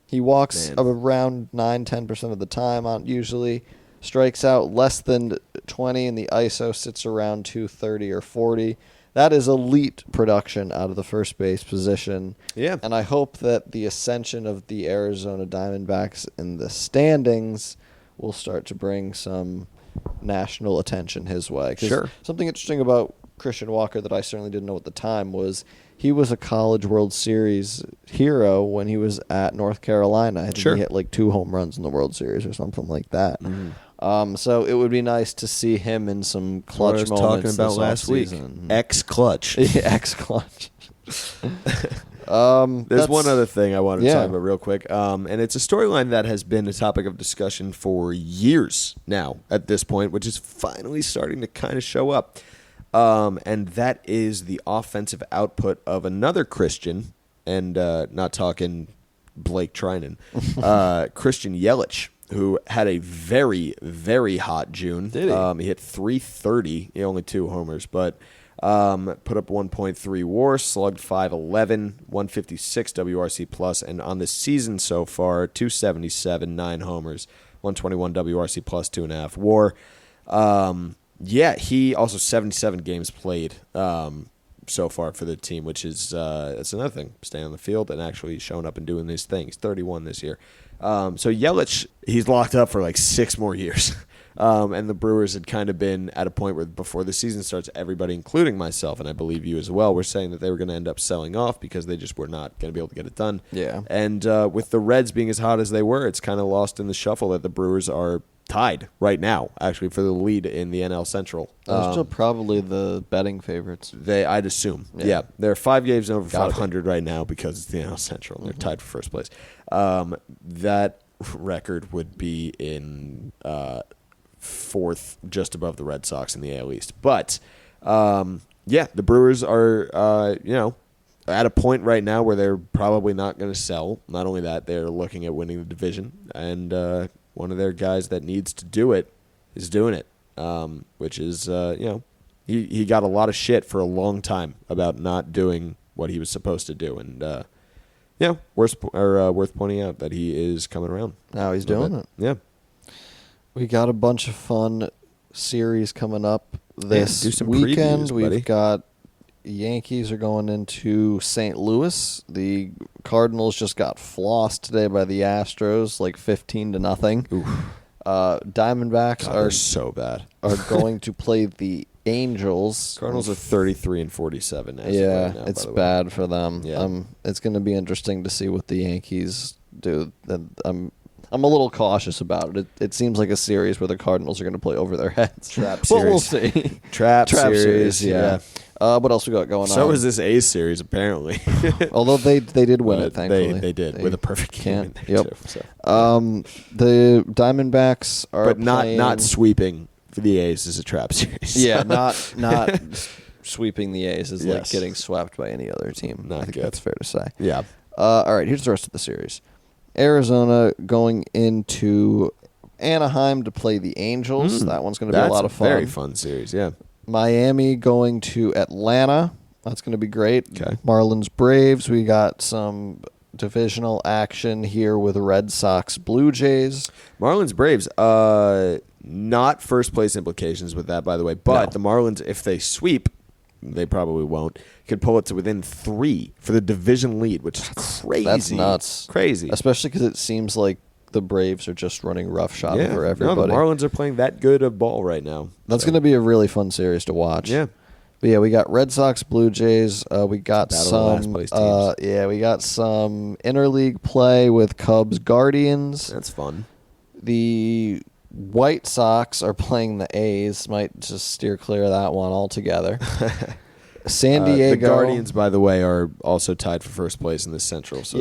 He walks around 9-10% of the time usually. Strikes out less than 20, and the ISO sits around 230 or 40. That is elite production out of the first base position. Yeah. And I hope that the ascension of the Arizona Diamondbacks in the standings will start to bring some national attention his way. Sure. Something interesting about Christian Walker that I certainly didn't know at the time was he was a College World Series hero when he was at North Carolina. I think he hit like 2 home runs in the World Series or something like that. Mm-hmm. So it would be nice to see him in some clutch moments. Talking about last week. X-clutch. X-clutch. There's one other thing I wanted to talk about real quick, and it's a storyline that has been a topic of discussion for years now at this point, which is finally starting to kind of show up, and that is the offensive output of another Christian, and not talking Blake Trinan, Christian Yelich, who had a very, very hot June. Did he? He hit 330, only 2 homers, but put up 1.3 WAR, slugged .511, 156 WRC plus, and on the season so far, 277, 9 homers, 121 WRC plus, 2.5 WAR. He also 77 games played so far for the team, which is that's another thing, staying on the field and actually showing up and doing these things. 31 this year. So Yelich, he's locked up for like 6 more years. And the Brewers had kind of been at a point where before the season starts, everybody, including myself, and I believe you as well, were saying that they were going to end up selling off because they just were not going to be able to get it done. Yeah. And with the Reds being as hot as they were, it's kind of lost in the shuffle that the Brewers are tied right now, actually, for the lead in the NL Central. They're still probably the betting favorites. I'd assume. Yeah. They're 5 games over 500 right now because it's the NL Central, and they're tied for first place. That record would be in 4th, just above the Red Sox in the AL East. But, the Brewers are, at a point right now where they're probably not going to sell. Not only that, they're looking at winning the division, and one of their guys that needs to do it is doing it, which is, he got a lot of shit for a long time about not doing what he was supposed to do, and worth pointing out that he is coming around. Now he's doing it. Yeah. We got a bunch of fun series coming up this weekend. We've got Yankees are going into St. Louis. The Cardinals just got flossed today by the Astros, like 15-0. Diamondbacks are so bad. Are going to play the Angels. Cardinals are 33-47. Right now, it's bad for them. Yeah. It's going to be interesting to see what the Yankees do. I'm a little cautious about it. It seems like a series where the Cardinals are going to play over their heads. Trap series. But we'll see. Trap series. Yeah. What else we got going on? So is this A's series, apparently. Although they did win it, thankfully. They did, with a perfect game. Yep. Too, so. The Diamondbacks are But playing, not sweeping for the A's is a trap series. Yeah, not sweeping the A's is like getting swept by any other team. Not I think good. that's fair to say. Yeah. All right, here's the rest of the series. Arizona going into Anaheim to play the Angels. That one's going to be a lot of fun. Very fun series, yeah. Miami going to Atlanta. That's going to be great. Okay. Marlins Braves. We got some divisional action here with Red Sox Blue Jays. Marlins Braves. Not first place implications with that, by the way. But the Marlins, if they sweep, they probably won't, could pull it to within 3 for the division lead, which is crazy. That's nuts. Crazy. Especially because it seems like the Braves are just running roughshod over everybody. No, the Marlins are playing that good of ball right now. That's going to be a really fun series to watch. Yeah. But yeah, we got Red Sox, Blue Jays. We got some. We got some interleague play with Cubs, Guardians. That's fun. The White Sox are playing the A's. Might just steer clear of that one altogether. San Diego. The Guardians, by the way, are also tied for first place in the Central. So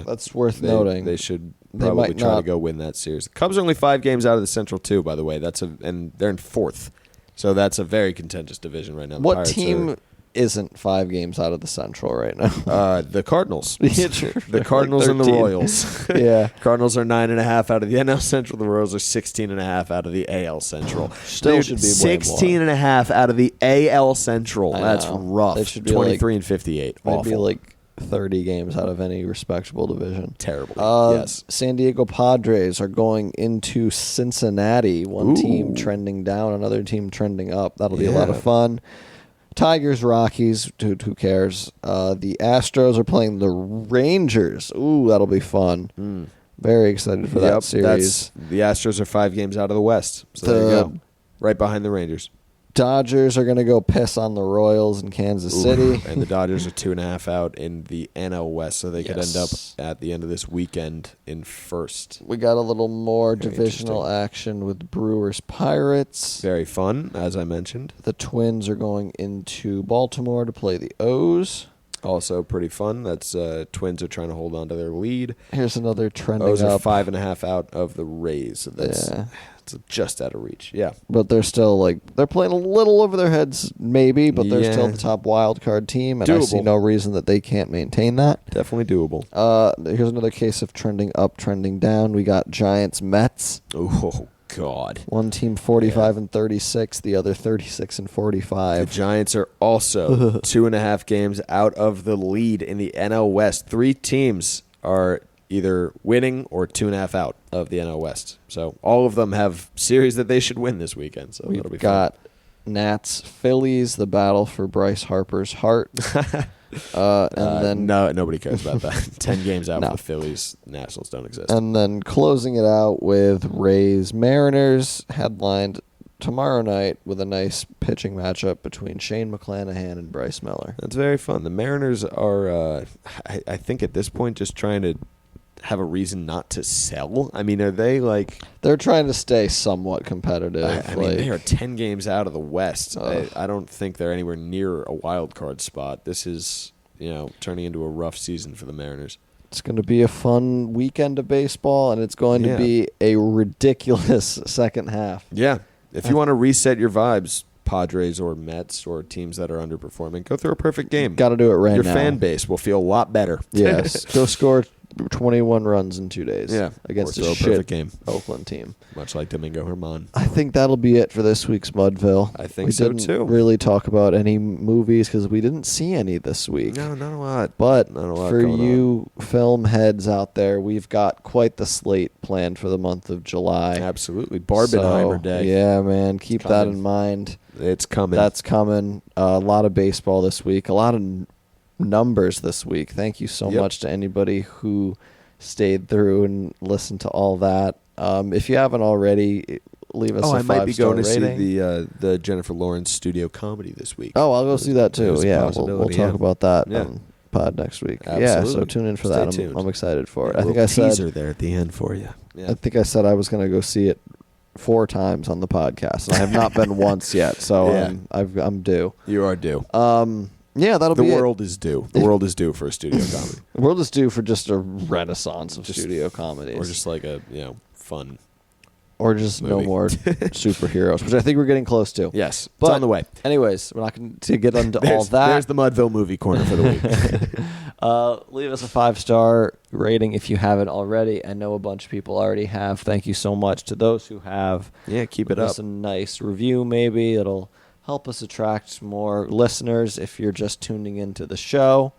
that's worth noting. They should probably try to go win that series. The Cubs are only 5 games out of the Central too, by the way. And they're in 4th. So that's a very contentious division right now. What team isn't 5 games out of the Central right now? The Cardinals. The Cardinals and the Royals. Yeah. Cardinals are 9.5 out of the NL Central. The Royals are 16.5 out of the AL Central. Still should be 16.5 out of the AL Central. That's rough. They should be 23 and 58. They'd be like 30 games out of any respectable division. Terrible. Yes. San Diego Padres are going into Cincinnati. One team trending down, another team trending up. That'll be a lot of fun. Tigers, Rockies, who cares? The Astros are playing the Rangers. Ooh, that'll be fun. Very excited for that series. The Astros are 5 games out of the West. So there you go. Right behind the Rangers. Dodgers are going to go piss on the Royals in Kansas City. And the Dodgers are 2.5 out in the NL West, so they could end up at the end of this weekend in first. We got a little more divisional action with Brewers Pirates. Very fun, as I mentioned. The Twins are going into Baltimore to play the O's. Also pretty fun. That's Twins are trying to hold on to their lead. Here's another trending O's are up. 5.5 out of the Rays. So that's it's just out of reach. Yeah. But they're still they're playing a little over their heads maybe, but they're still the top wild card team, and I see no reason that they can't maintain that. Definitely doable. Here's another case of trending up, trending down. We got Giants, Mets. Oh God. One team 45 and 36, the other 36 and 45. The Giants are also 2.5 games out of the lead in the NL West. 3 teams are either winning or 2.5 out of the NL West. So all of them have series that they should win this weekend. So We've got Nats, Phillies, the battle for Bryce Harper's heart. And then nobody cares about that. 10 games out for the Phillies. Nationals don't exist. And then closing it out with Rays Mariners, headlined tomorrow night with a nice pitching matchup between Shane McClanahan and Bryce Miller. That's very fun. The Mariners are, I think at this point, just trying to have a reason not to sell. I mean, are they They're trying to stay somewhat competitive. I mean, they are 10 games out of the West. I don't think they're anywhere near a wild card spot. This is, turning into a rough season for the Mariners. It's going to be a fun weekend of baseball, and it's going to be a ridiculous second half. Yeah. If you want to reset your vibes, Padres or Mets or teams that are underperforming, go through a perfect game. Got to do it right now. Your fan base will feel a lot better. Yes. Go score 21 runs in 2 days. Yeah. Against a perfect game. Oakland team. Much like Domingo Germán. I think that'll be it for this week's Mudville. I think so, too. We didn't really talk about any movies because we didn't see any this week. No, not a lot. But not a lot for you film heads out there, we've got quite the slate planned for the month of July. Absolutely. Barbenheimer Day. Yeah, man. Keep that in mind. It's coming. That's coming. A lot of baseball this week. A lot of numbers this week. Thank you so much to anybody who stayed through and listened to all that. If you haven't already, leave us a 5-star rating. I might be going to see the Jennifer Lawrence studio comedy this week. Oh, I'll go see that too. Yeah, we'll talk about that on pod next week. Absolutely. Yeah, so tune in for Stay that. tuned. I'm excited for it. I think I said teaser there at the end for you. Yeah. I think I said I was going to go see it 4 times on the podcast, and I have not been once yet, so Yeah. I'm due. You are due. Yeah, that'll be The it. world is due. The world is due for a studio comedy. The world is due for just a renaissance of studio comedies. Or just like a, fun. Or just no movie. more superheroes, which I think we're getting close to. Yes. But it's on the way. Anyways, we're not going to get into all that. There's the Mudville movie corner for the week. Leave us a 5-star rating if you haven't already. I know a bunch of people already have. Thank you so much to those who have. Yeah, keep it Leave up. us a nice review, maybe. It'll help us attract more listeners if you're just tuning into the show.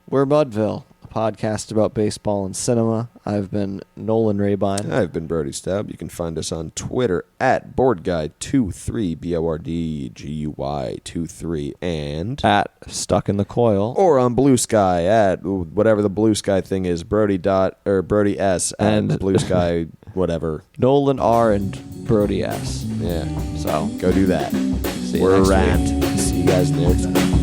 We're Mudville, a podcast about baseball and cinema. I've been Nolan Rabine. I've been Brody Staub. You can find us on Twitter at BoardGuy23, BORDGUY23, and At Stuck in the Coil. or on Blue Sky at whatever the Blue Sky thing is, Brody S and And- Blue Sky whatever. Nolan R. and Brody S. Yeah, So, go do that. see you We're next week. around. See you guys next week.